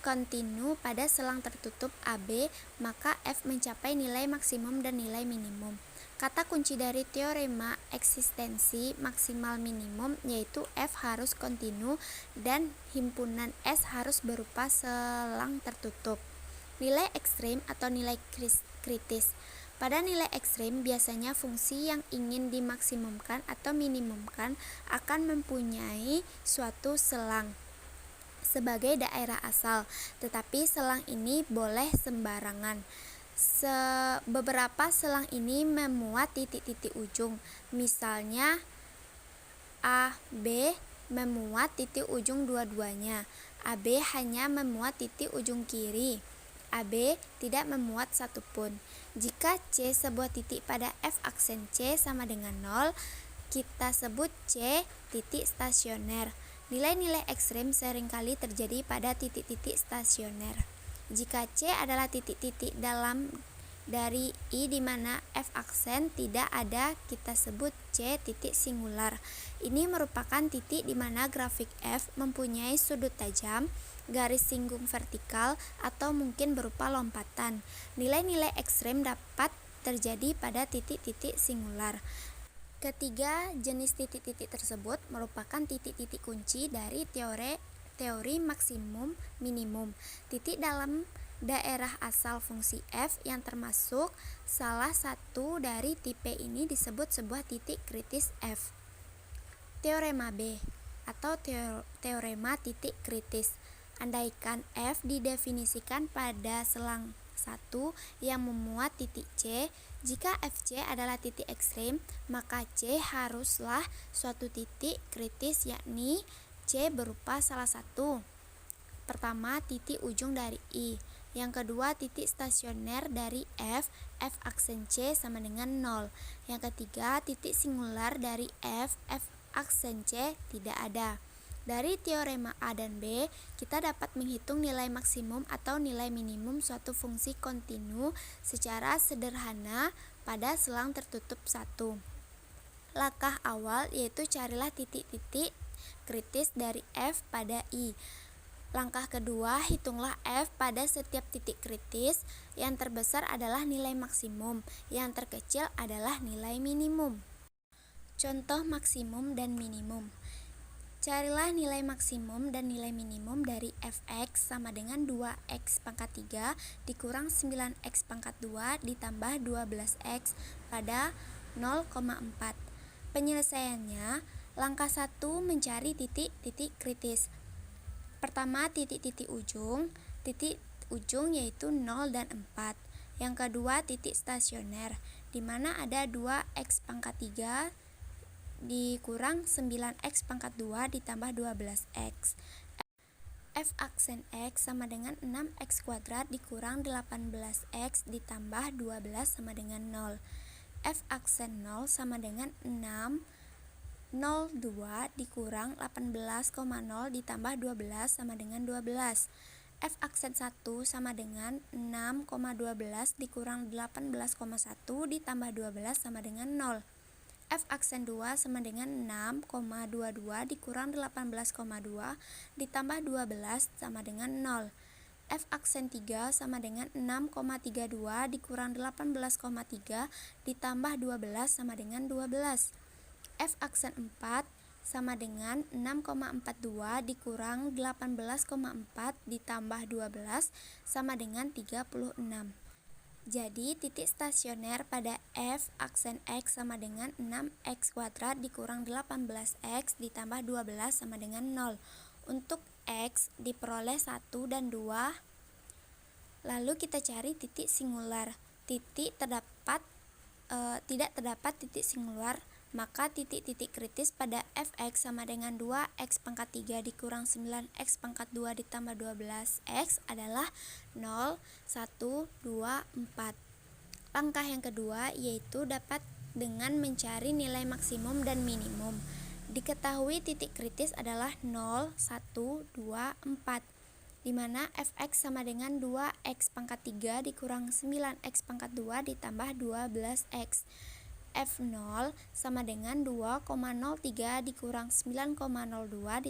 kontinu pada selang tertutup AB, maka f mencapai nilai maksimum dan nilai minimum. Kata kunci dari teorema eksistensi maksimal minimum yaitu f harus kontinu dan himpunan S harus berupa selang tertutup. Nilai ekstrim atau nilai kritis. Pada nilai ekstrim, biasanya fungsi yang ingin dimaksimumkan atau minimumkan akan mempunyai suatu selang sebagai daerah asal, tetapi selang ini boleh sembarangan. Beberapa selang ini memuat titik-titik ujung, misalnya A, B memuat titik ujung dua-duanya. AB hanya memuat titik ujung kiri. AB tidak memuat satupun. Jika C sebuah titik pada F aksen C sama dengan 0, kita sebut C titik stasioner. Nilai-nilai ekstrem seringkali terjadi pada titik-titik stasioner. Jika C adalah titik-titik dalam dari I di mana F aksen tidak ada, kita sebut C titik singular. Ini merupakan titik di mana grafik F mempunyai sudut tajam, garis singgung vertikal, atau mungkin berupa lompatan. Nilai-nilai ekstrem dapat terjadi pada titik-titik singular. Ketiga jenis titik-titik tersebut merupakan titik-titik kunci dari teori maksimum minimum. Titik dalam daerah asal fungsi f yang termasuk salah satu dari tipe ini disebut sebuah titik kritis f. Teorema B atau teorema titik kritis. Andaikan f didefinisikan pada selang 1 yang memuat titik C, jika FC adalah titik ekstrem, maka C haruslah suatu titik kritis, yakni C berupa salah satu. Pertama, titik ujung dari I. Yang kedua, titik stasioner dari F aksen C sama dengan 0. Yang ketiga, titik singular dari F aksen C tidak ada. Dari teorema A dan B, kita dapat menghitung nilai maksimum atau nilai minimum suatu fungsi kontinu secara sederhana pada selang tertutup 1. Langkah awal yaitu carilah titik-titik kritis dari F pada I. Langkah kedua, hitunglah F pada setiap titik kritis. Yang terbesar adalah nilai maksimum, yang terkecil adalah nilai minimum. Contoh maksimum dan minimum. Carilah nilai maksimum dan nilai minimum dari fx sama dengan 2x pangkat 3 dikurang 9x pangkat 2 ditambah 12x pada 0,4. Penyelesaiannya, langkah 1 mencari titik-titik kritis. Pertama, titik-titik ujung yaitu 0 dan 4. Yang kedua, titik stasioner, di mana ada 2x pangkat 3 dikurang 9x pangkat 2 ditambah 12x. F aksen X sama dengan 6x kuadrat dikurang 18x ditambah 12 sama dengan 0. F aksen 0 sama dengan 602 dikurang 18,0 ditambah 12 sama dengan 12. F aksen 1 sama dengan 6,12 dikurang 18,1 ditambah 12 sama dengan 0. F aksen 2 sama dengan 6,22 dikurang 18,2 ditambah 12 sama dengan 0. F aksen 3 sama dengan 6,32 dikurang 18,3 ditambah 12 sama dengan 12. F aksen 4 sama dengan 6,42 dikurang 18,4 ditambah 12 sama dengan 36. Jadi, titik stasioner pada F aksen X sama dengan 6x kuadrat dikurang 18x ditambah 12 sama dengan 0. Untuk X diperoleh 1 dan 2. Lalu kita cari titik singular. Tidak terdapat titik singular, maka titik-titik kritis pada f(x) sama dengan 2x pangkat 3 dikurang 9x pangkat 2 ditambah 12x adalah 0, 1, 2, 4. Langkah yang kedua yaitu dapat dengan mencari nilai maksimum dan minimum. Diketahui titik kritis adalah 0, 1, 2, 4, di mana fx sama dengan 2x pangkat 3 dikurang 9x pangkat 2 ditambah 12x. f0 sama dengan 2,03 dikurang 9,02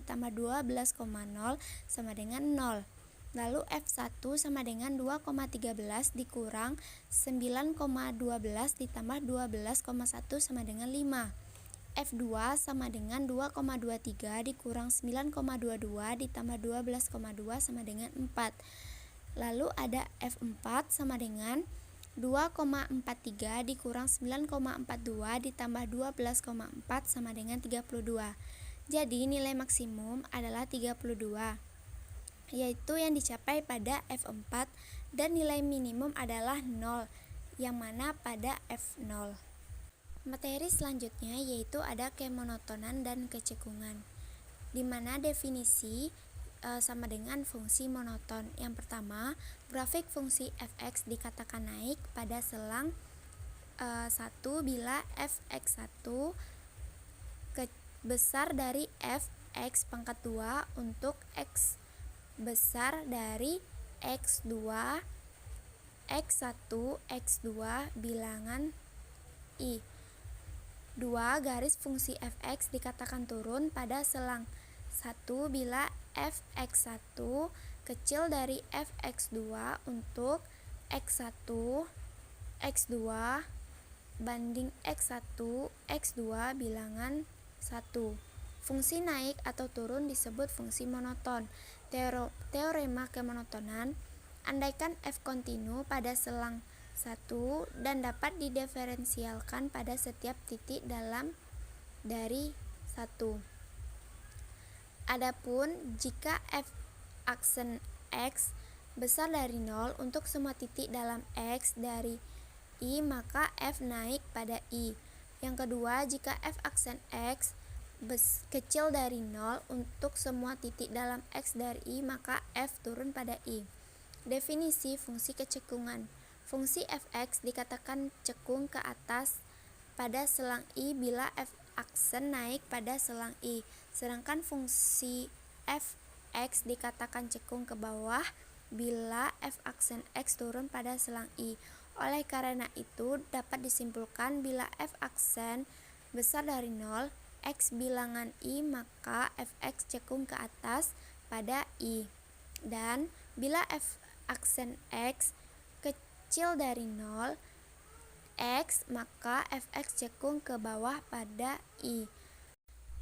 ditambah 12,0 sama dengan 0. Lalu f1 sama dengan 2,13 dikurang 9,12 ditambah 12,1 sama dengan 5. f2 sama dengan 2,23 dikurang 9,22 ditambah 12,2 sama dengan 4. Lalu ada f4 sama dengan 2,43 dikurang 9,42 ditambah 12,4 sama dengan 32. Jadi nilai maksimum adalah 32, yaitu yang dicapai pada f4, dan nilai minimum adalah 0, yang mana pada f0. Materi selanjutnya yaitu ada kemonotonan dan kecekungan, di mana definisi sama dengan fungsi monoton. Yang pertama, grafik fungsi fx dikatakan naik pada selang 1 bila fx1 besar dari fx pangkat 2 untuk x besar dari x2, x1, x2 bilangan i. 2. Garis fungsi fx dikatakan turun pada selang 1 bila fx1 kecil dari fx2 untuk x1, x2 banding x1, x2 bilangan 1. Fungsi naik atau turun disebut fungsi monoton. Teorema kemonotonan, andaikan f kontinu pada selang 1 dan dapat didiferensialkan pada setiap titik dalam dari 1. Adapun jika f aksen x besar dari 0 untuk semua titik dalam x dari i, maka f naik pada i. Yang kedua, jika f aksen x kecil dari 0 untuk semua titik dalam x dari i, maka f turun pada i. Definisi fungsi kecekungan. Fungsi fx dikatakan cekung ke atas pada selang i bila f aksen naik pada selang i, sedangkan fungsi fx dikatakan cekung ke bawah bila f aksen x turun pada selang i. Oleh karena itu, dapat disimpulkan bila f aksen besar dari 0, x bilangan i, maka fx cekung ke atas pada i. Dan bila f aksen x kecil dari 0 x, maka fx cekung ke bawah pada i.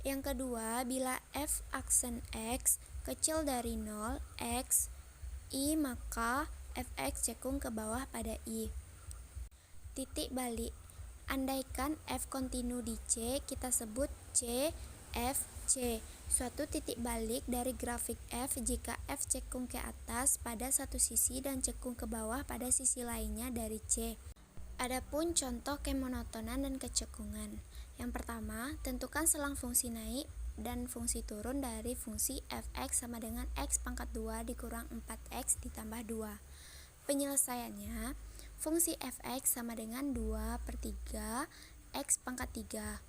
Yang kedua, bila f aksen x kecil dari 0 x i, maka fx cekung ke bawah pada i. Titik balik. Andaikan f kontinu di C, kita sebut C f C. Suatu titik balik dari grafik f jika f cekung ke atas pada satu sisi dan cekung ke bawah pada sisi lainnya dari C. Adapun contoh kemonotonan dan kecekungan. Yang pertama, tentukan selang fungsi naik dan fungsi turun dari fungsi fx sama dengan x pangkat 2 dikurang 4x ditambah 2. Penyelesaiannya, fungsi fx sama dengan 2/3 x pangkat 3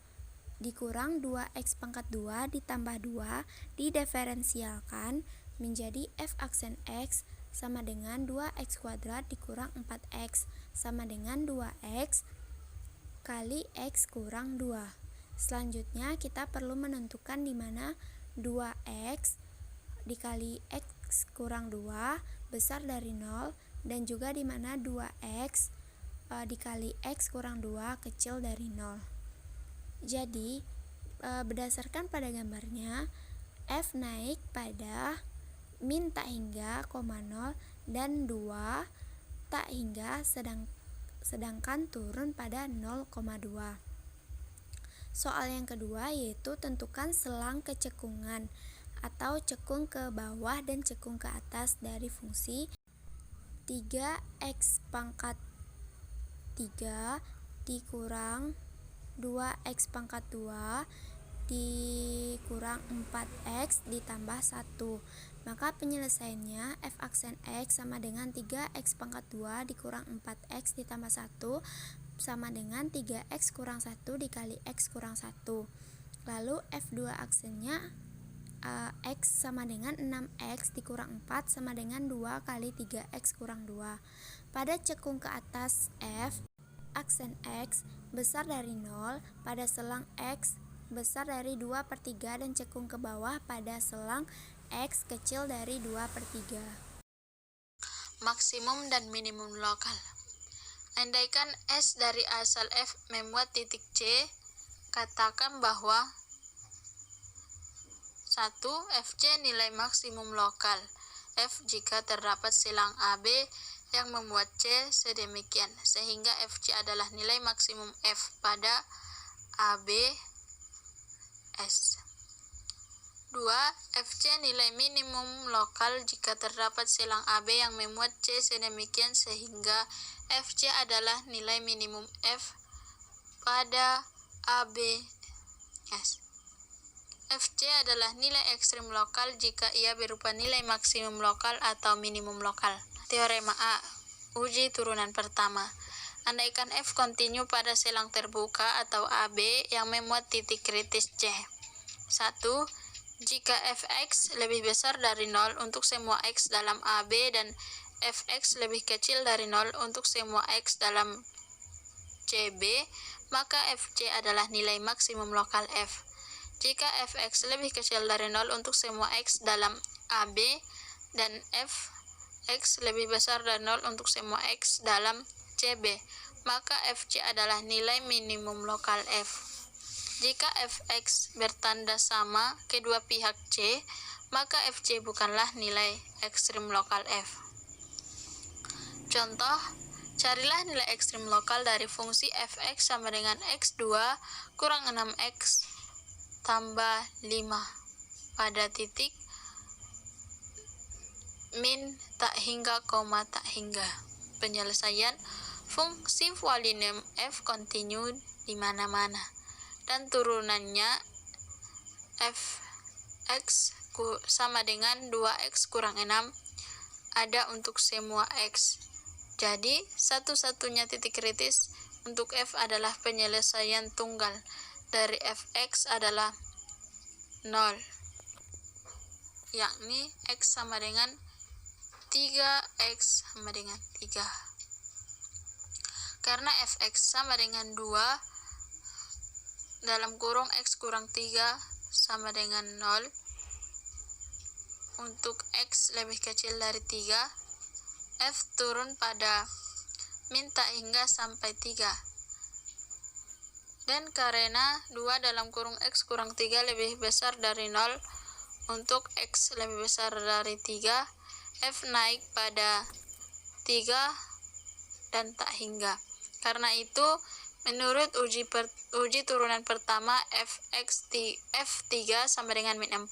dikurang 2x pangkat 2 ditambah 2 didiferensialkan menjadi f aksen x sama dengan 2x kuadrat dikurang 4x sama dengan 2x kali x kurang 2. Selanjutnya kita perlu menentukan di mana 2x dikali x kurang 2 besar dari 0 dan juga di mana 2x dikali x kurang 2 kecil dari 0. Jadi berdasarkan pada gambarnya, f naik pada min tak hingga, 0 dan 2 tak hingga, sedangkan turun pada 0,2. Soal yang kedua yaitu tentukan selang kecekungan atau cekung ke bawah dan cekung ke atas dari fungsi 3x pangkat 3 dikurang 2x pangkat 2 dikurang 4x ditambah 1. Maka penyelesaiannya f aksen x sama dengan 3x pangkat 2 dikurang 4x ditambah 1 sama dengan 3x kurang 1 dikali x kurang 1. Lalu f2 aksennya x sama dengan 6x dikurang 4 sama dengan 2 kali 3x kurang 2. Pada cekung ke atas f, aksen x besar dari 0 pada selang x besar dari 2/3 dan cekung ke bawah pada selang x kecil dari 2/3. Maksimum dan minimum lokal. Andaikan S dari asal F memuat titik C, katakan bahwa 1. FC nilai maksimum lokal F jika terdapat silang AB yang memuat C sedemikian, sehingga FC adalah nilai maksimum F pada AB S. 2. FC nilai minimum lokal jika terdapat silang AB yang memuat C sedemikian sehingga FC adalah nilai minimum F pada AB S. FC adalah nilai ekstrim lokal jika ia berupa nilai maksimum lokal atau minimum lokal. Teorema A. Uji turunan pertama. Andaikan F kontinu pada silang terbuka atau AB yang memuat titik kritis C. 1. Jika fx lebih besar dari 0 untuk semua x dalam AB dan fx lebih kecil dari 0 untuk semua x dalam CB, maka fc adalah nilai maksimum lokal F. Jika fx lebih kecil dari 0 untuk semua x dalam AB dan fx lebih besar dari 0 untuk semua x dalam CB, maka fc adalah nilai minimum lokal F. Jika fx bertanda sama kedua pihak C, maka fc bukanlah nilai ekstrim lokal F. Contoh, carilah nilai ekstrim lokal dari fungsi fx sama dengan x2 kurang 6x tambah 5 pada titik min tak hingga koma tak hingga. Penyelesaian fungsi polinom f kontinu di mana-mana dan turunannya fx sama dengan 2x kurang 6 ada untuk semua x. Jadi, satu-satunya titik kritis untuk f adalah penyelesaian tunggal dari fx adalah 0, yakni x sama dengan 3x sama dengan 3. Karena fx sama dengan 2 dalam kurung x kurang 3 sama dengan 0 untuk x lebih kecil dari 3, f turun pada min tak hingga sampai 3. Dan karena 2 dalam kurung x kurang 3 lebih besar dari 0 untuk x lebih besar dari 3, f naik pada 3 dan tak hingga. Karena itu, menurut uji turunan pertama, f3 sama dengan min 4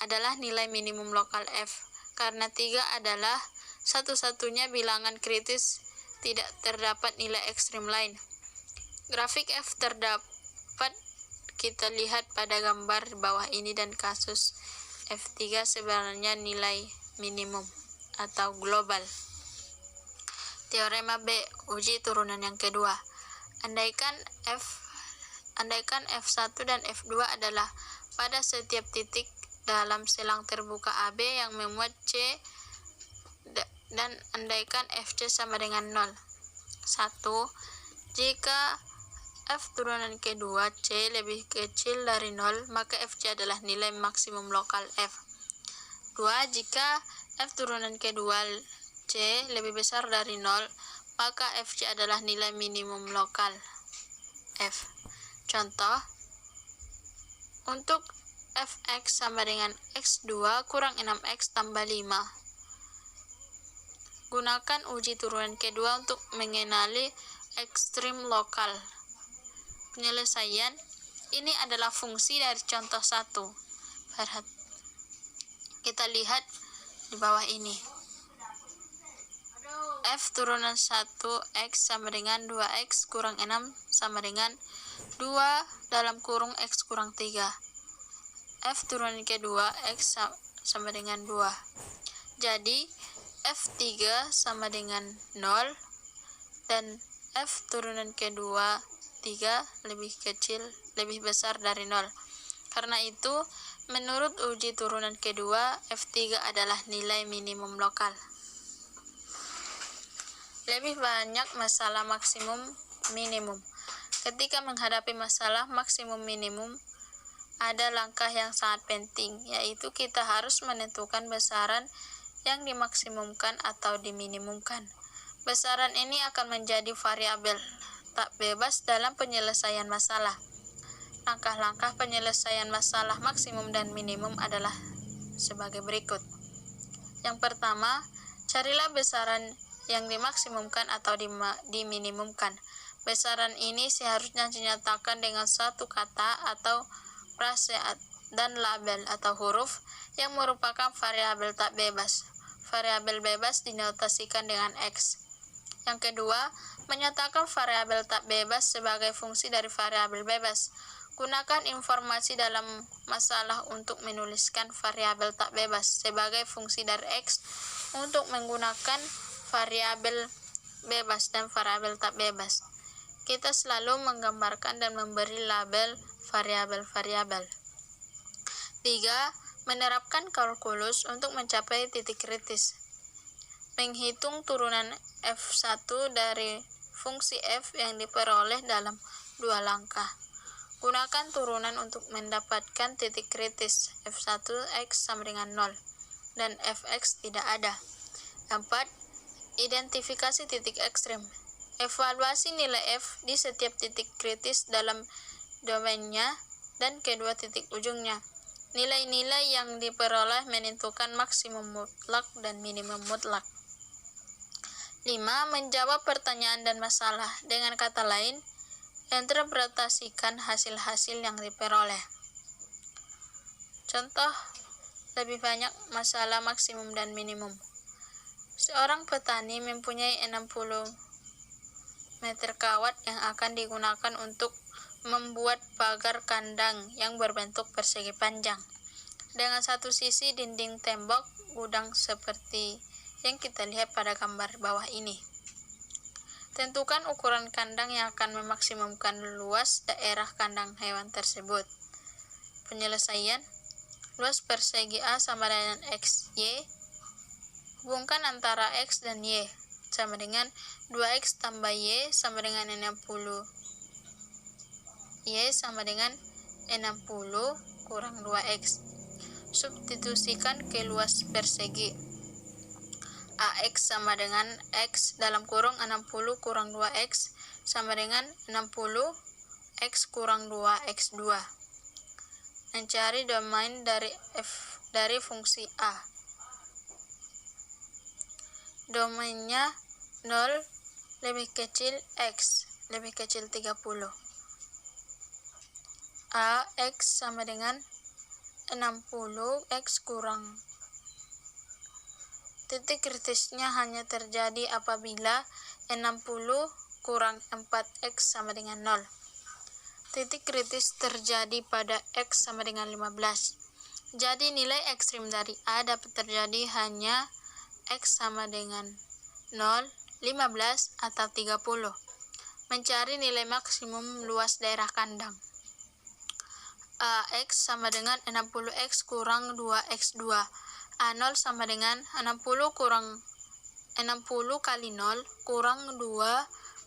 adalah nilai minimum lokal f. Karena 3 adalah satu-satunya bilangan kritis, tidak terdapat nilai ekstrim lain. Grafik f terdapat kita lihat pada gambar di bawah ini dan kasus f3 sebenarnya nilai minimum atau global. Teorema B, uji turunan yang kedua. Andaikan f1 dan f2 adalah pada setiap titik dalam silang terbuka AB yang memuat C dan andaikan fc sama dengan 0. 1. Jika f turunan kedua C lebih kecil dari 0, maka fc adalah nilai maksimum lokal F. 2. Jika f turunan kedua C lebih besar dari 0, maka fc adalah nilai minimum lokal F. Contoh, untuk fx sama dengan x2 kurang 6x tambah 5. Gunakan uji turunan kedua untuk mengenali ekstrim lokal. Penyelesaian ini adalah fungsi dari contoh 1. Kita lihat di bawah ini. F turunan 1 X sama dengan 2X kurang 6 sama dengan 2 dalam kurung X kurang 3. F turunan kedua X sama dengan 2. Jadi F3 sama dengan 0 dan F turunan kedua 3 lebih besar dari 0. Karena itu, menurut uji turunan kedua, F3 adalah nilai minimum lokal. Lebih banyak masalah maksimum minimum. Ketika menghadapi masalah maksimum minimum, ada langkah yang sangat penting, yaitu kita harus menentukan besaran yang dimaksimumkan atau diminimumkan. Besaran ini akan menjadi variabel tak bebas dalam penyelesaian masalah. Langkah-langkah penyelesaian masalah maksimum dan minimum adalah sebagai berikut. Yang pertama, carilah besaran yang dimaksimumkan atau diminimumkan. Besaran ini seharusnya dinyatakan dengan satu kata atau frase dan label atau huruf yang merupakan variabel tak bebas. Variabel bebas dinotasikan dengan X. Yang kedua, menyatakan variabel tak bebas sebagai fungsi dari variabel bebas. Gunakan informasi dalam masalah untuk menuliskan variabel tak bebas sebagai fungsi dari X untuk menggunakan variabel bebas dan variabel tak bebas. Kita selalu menggambarkan dan memberi label variabel-variabel. 3. Menerapkan kalkulus untuk mencapai titik kritis. Menghitung turunan F1 dari fungsi F yang diperoleh dalam 2 langkah. Gunakan turunan untuk mendapatkan titik kritis. F1 X sama dengan 0 dan Fx tidak ada. 4. Identifikasi titik ekstrim. Evaluasi nilai F di setiap titik kritis dalam domainnya dan kedua titik ujungnya. Nilai-nilai yang diperoleh menentukan maksimum mutlak dan minimum mutlak. 5. Menjawab pertanyaan dan masalah. Dengan kata lain, interpretasikan hasil-hasil yang diperoleh. Contoh, lebih banyak masalah maksimum dan minimum. Seorang petani mempunyai 60 meter kawat yang akan digunakan untuk membuat pagar kandang yang berbentuk persegi panjang. Dengan satu sisi dinding tembok gudang seperti yang kita lihat pada gambar bawah ini. Tentukan ukuran kandang yang akan memaksimumkan luas daerah kandang hewan tersebut. Penyelesaian, luas persegi A sama dengan XY. Hubungkan antara X dan Y sama dengan 2X tambah Y sama dengan 60. Y sama dengan 60 kurang 2X. Substitusikan ke luas persegi. AX sama dengan X dalam kurung 60 kurang 2X sama dengan 60 X kurang 2X2. Mencari domain dari fungsi A. Domainnya 0 lebih kecil X lebih kecil 30. AX sama dengan 60 X kurang. Titik kritisnya hanya terjadi apabila 60 kurang 4X sama dengan 0. Titik kritis terjadi pada X sama dengan 15. Jadi nilai ekstrim dari A dapat terjadi hanya X sama dengan 0, 15, atau 30. Mencari nilai maksimum luas daerah kandang. AX sama dengan 60X kurang 2X2. A0 sama dengan 60 kali 0 kurang 2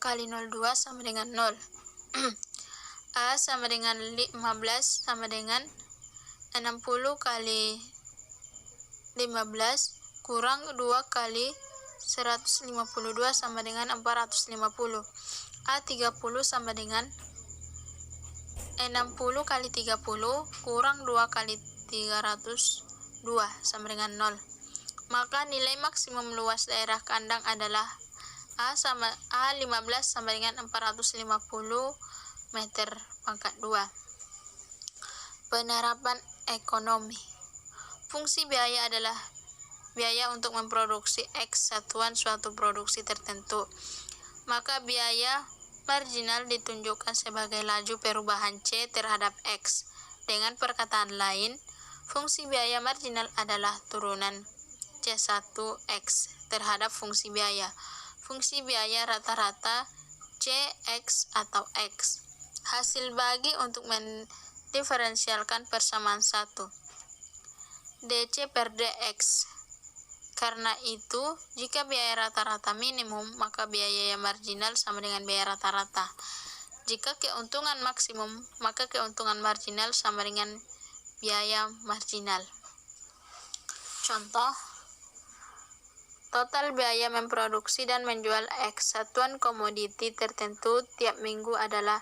kali 02 sama dengan 0. A sama dengan 15 sama dengan 60 kali 15 kurang 2 kali 152 sama dengan 450. A30 sama dengan 60 kali 30 kurang 2 kali 302 sama dengan 0. Maka nilai maksimum luas daerah kandang adalah A15 sama dengan 450 meter pangkat 2. Penerapan ekonomi. Fungsi biaya adalah biaya untuk memproduksi X satuan suatu produksi tertentu, maka biaya marginal ditunjukkan sebagai laju perubahan C terhadap X. Dengan perkataan lain, fungsi biaya marginal adalah turunan C1X terhadap fungsi biaya. Fungsi biaya rata-rata CX atau X. Hasil bagi untuk mendiferensialkan persamaan 1. DC per DX. Karena itu, jika biaya rata-rata minimum, maka biaya marginal sama dengan biaya rata-rata. Jika keuntungan maksimum, maka keuntungan marginal sama dengan biaya marginal. Contoh, total biaya memproduksi dan menjual X satuan komoditi tertentu tiap minggu adalah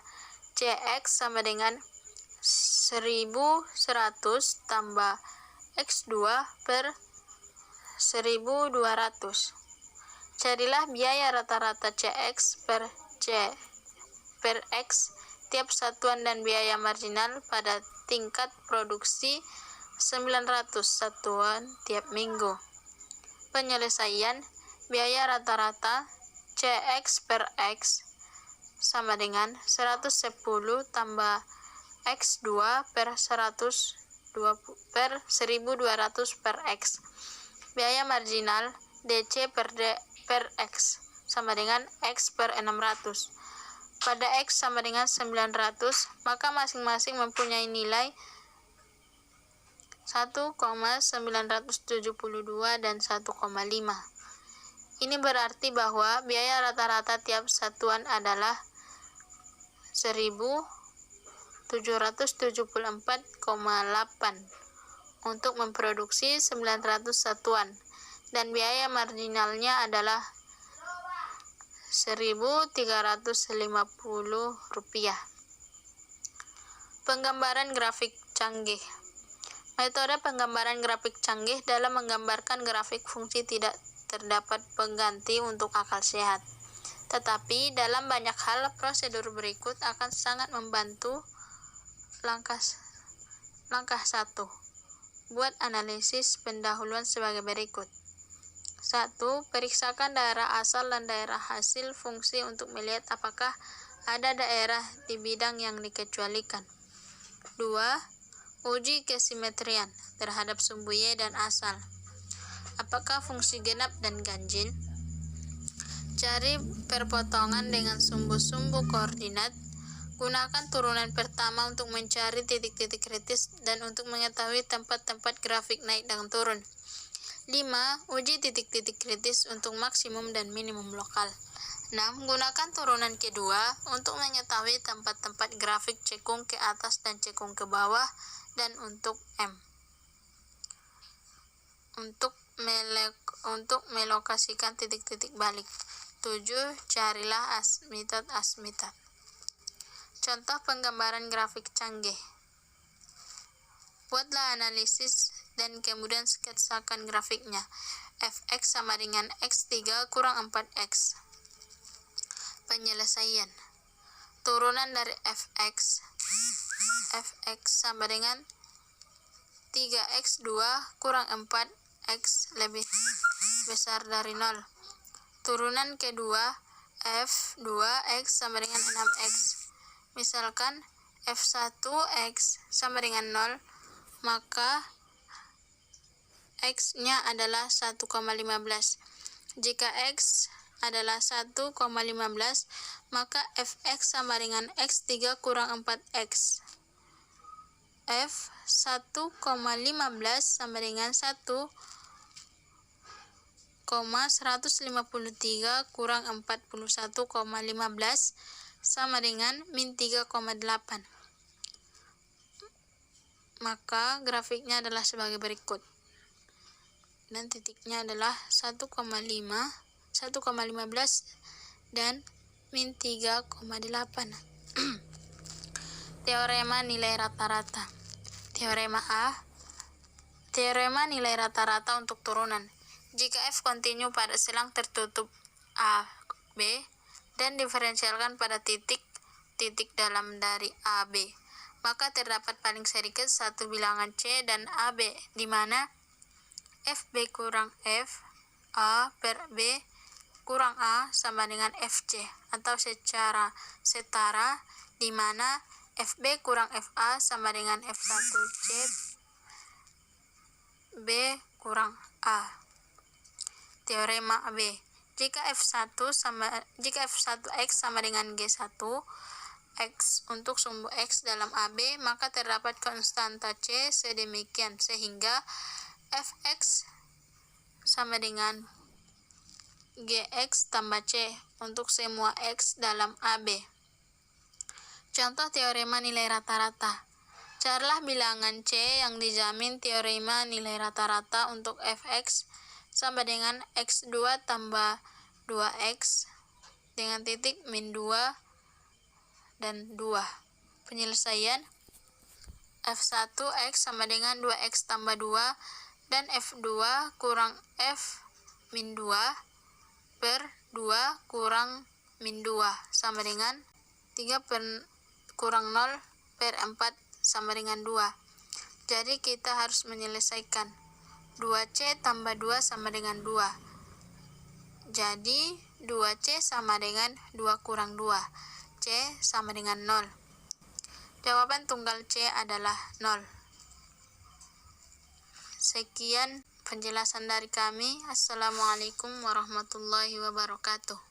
CX sama dengan 1.100 tambah X2 per 1.200. Carilah biaya rata-rata CX per X tiap satuan dan biaya marginal pada tingkat produksi 900 satuan tiap minggu. Penyelesaian biaya rata-rata CX per X sama dengan 110 tambah X2 per 1.200 per X. Biaya marginal DC per X sama dengan X per 600. Pada X sama dengan 900, maka masing-masing mempunyai nilai 1,972 dan 1,5. Ini berarti bahwa biaya rata-rata tiap satuan adalah 1.774,8 untuk memproduksi 900 satuan, dan biaya marginalnya adalah Rp1.350. Penggambaran grafik canggih. Metode penggambaran grafik canggih dalam menggambarkan grafik fungsi tidak terdapat pengganti untuk akal sehat. Tetapi dalam banyak hal, prosedur berikut akan sangat membantu. Langkah 1. Buat analisis pendahuluan sebagai berikut. 1. Periksakan daerah asal dan daerah hasil fungsi untuk melihat apakah ada daerah di bidang yang dikecualikan. 2. Uji kesimetrian terhadap sumbu Y dan asal. Apakah fungsi genap dan ganjil? Cari perpotongan dengan sumbu-sumbu koordinat. Gunakan turunan pertama untuk mencari titik-titik kritis dan untuk mengetahui tempat-tempat grafik naik dan turun. 5. Uji titik-titik kritis untuk maksimum dan minimum lokal. 6. Gunakan turunan kedua untuk mengetahui tempat-tempat grafik cekung ke atas dan cekung ke bawah, dan untuk M. Untuk melokasikan titik-titik balik. 7. Carilah asmitat. Contoh penggambaran grafik canggih. Buatlah analisis dan kemudian sketsakan grafiknya. Fx sama dengan X3 kurang 4X. Penyelesaian. Turunan dari Fx sama dengan 3X2 kurang 4X lebih besar dari 0. Turunan kedua F2X sama dengan 6X. Misalkan F1X sama dengan 0, maka X-nya adalah 1,15. Jika X adalah 1,15, maka Fx sama dengan X3 kurang 4X. F1,15 sama dengan 1,153 kurang 41,15 sama dengan min 3,8. Maka grafiknya adalah sebagai berikut. Dan titiknya adalah 1,15 dan min 3,8. Teorema nilai rata-rata. Teorema A. Teorema nilai rata-rata untuk turunan. Jika F kontinu pada selang tertutup A, B, dan diferensialkan pada titik dalam dari A, B, maka terdapat paling sedikit satu bilangan C dan AB, di mana FB kurang F A per B kurang A sama dengan FC, atau secara setara di mana FB kurang FA sama dengan F1C B kurang A. Teorema B. Jika F1X sama dengan G1 X untuk sumbu X dalam AB, maka terdapat konstanta C sedemikian sehingga Fx sama dengan Gx tambah C untuk semua X dalam AB. Contoh teorema nilai rata-rata. Carilah bilangan C yang dijamin teorema nilai rata-rata untuk Fx sama dengan X2 tambah 2X dengan titik min 2 dan 2. Penyelesaian F1X sama dengan 2X tambah 2 dan F2 kurang F min 2 per 2 kurang min 2 sama dengan 3 kurang 0 per 4 sama dengan 2. Jadi kita harus menyelesaikan 2C tambah 2 sama dengan 2. Jadi 2C sama dengan 2 kurang 2. C sama dengan 0. Jawaban tunggal C adalah 0. Sekian penjelasan dari kami. Assalamualaikum warahmatullahi wabarakatuh.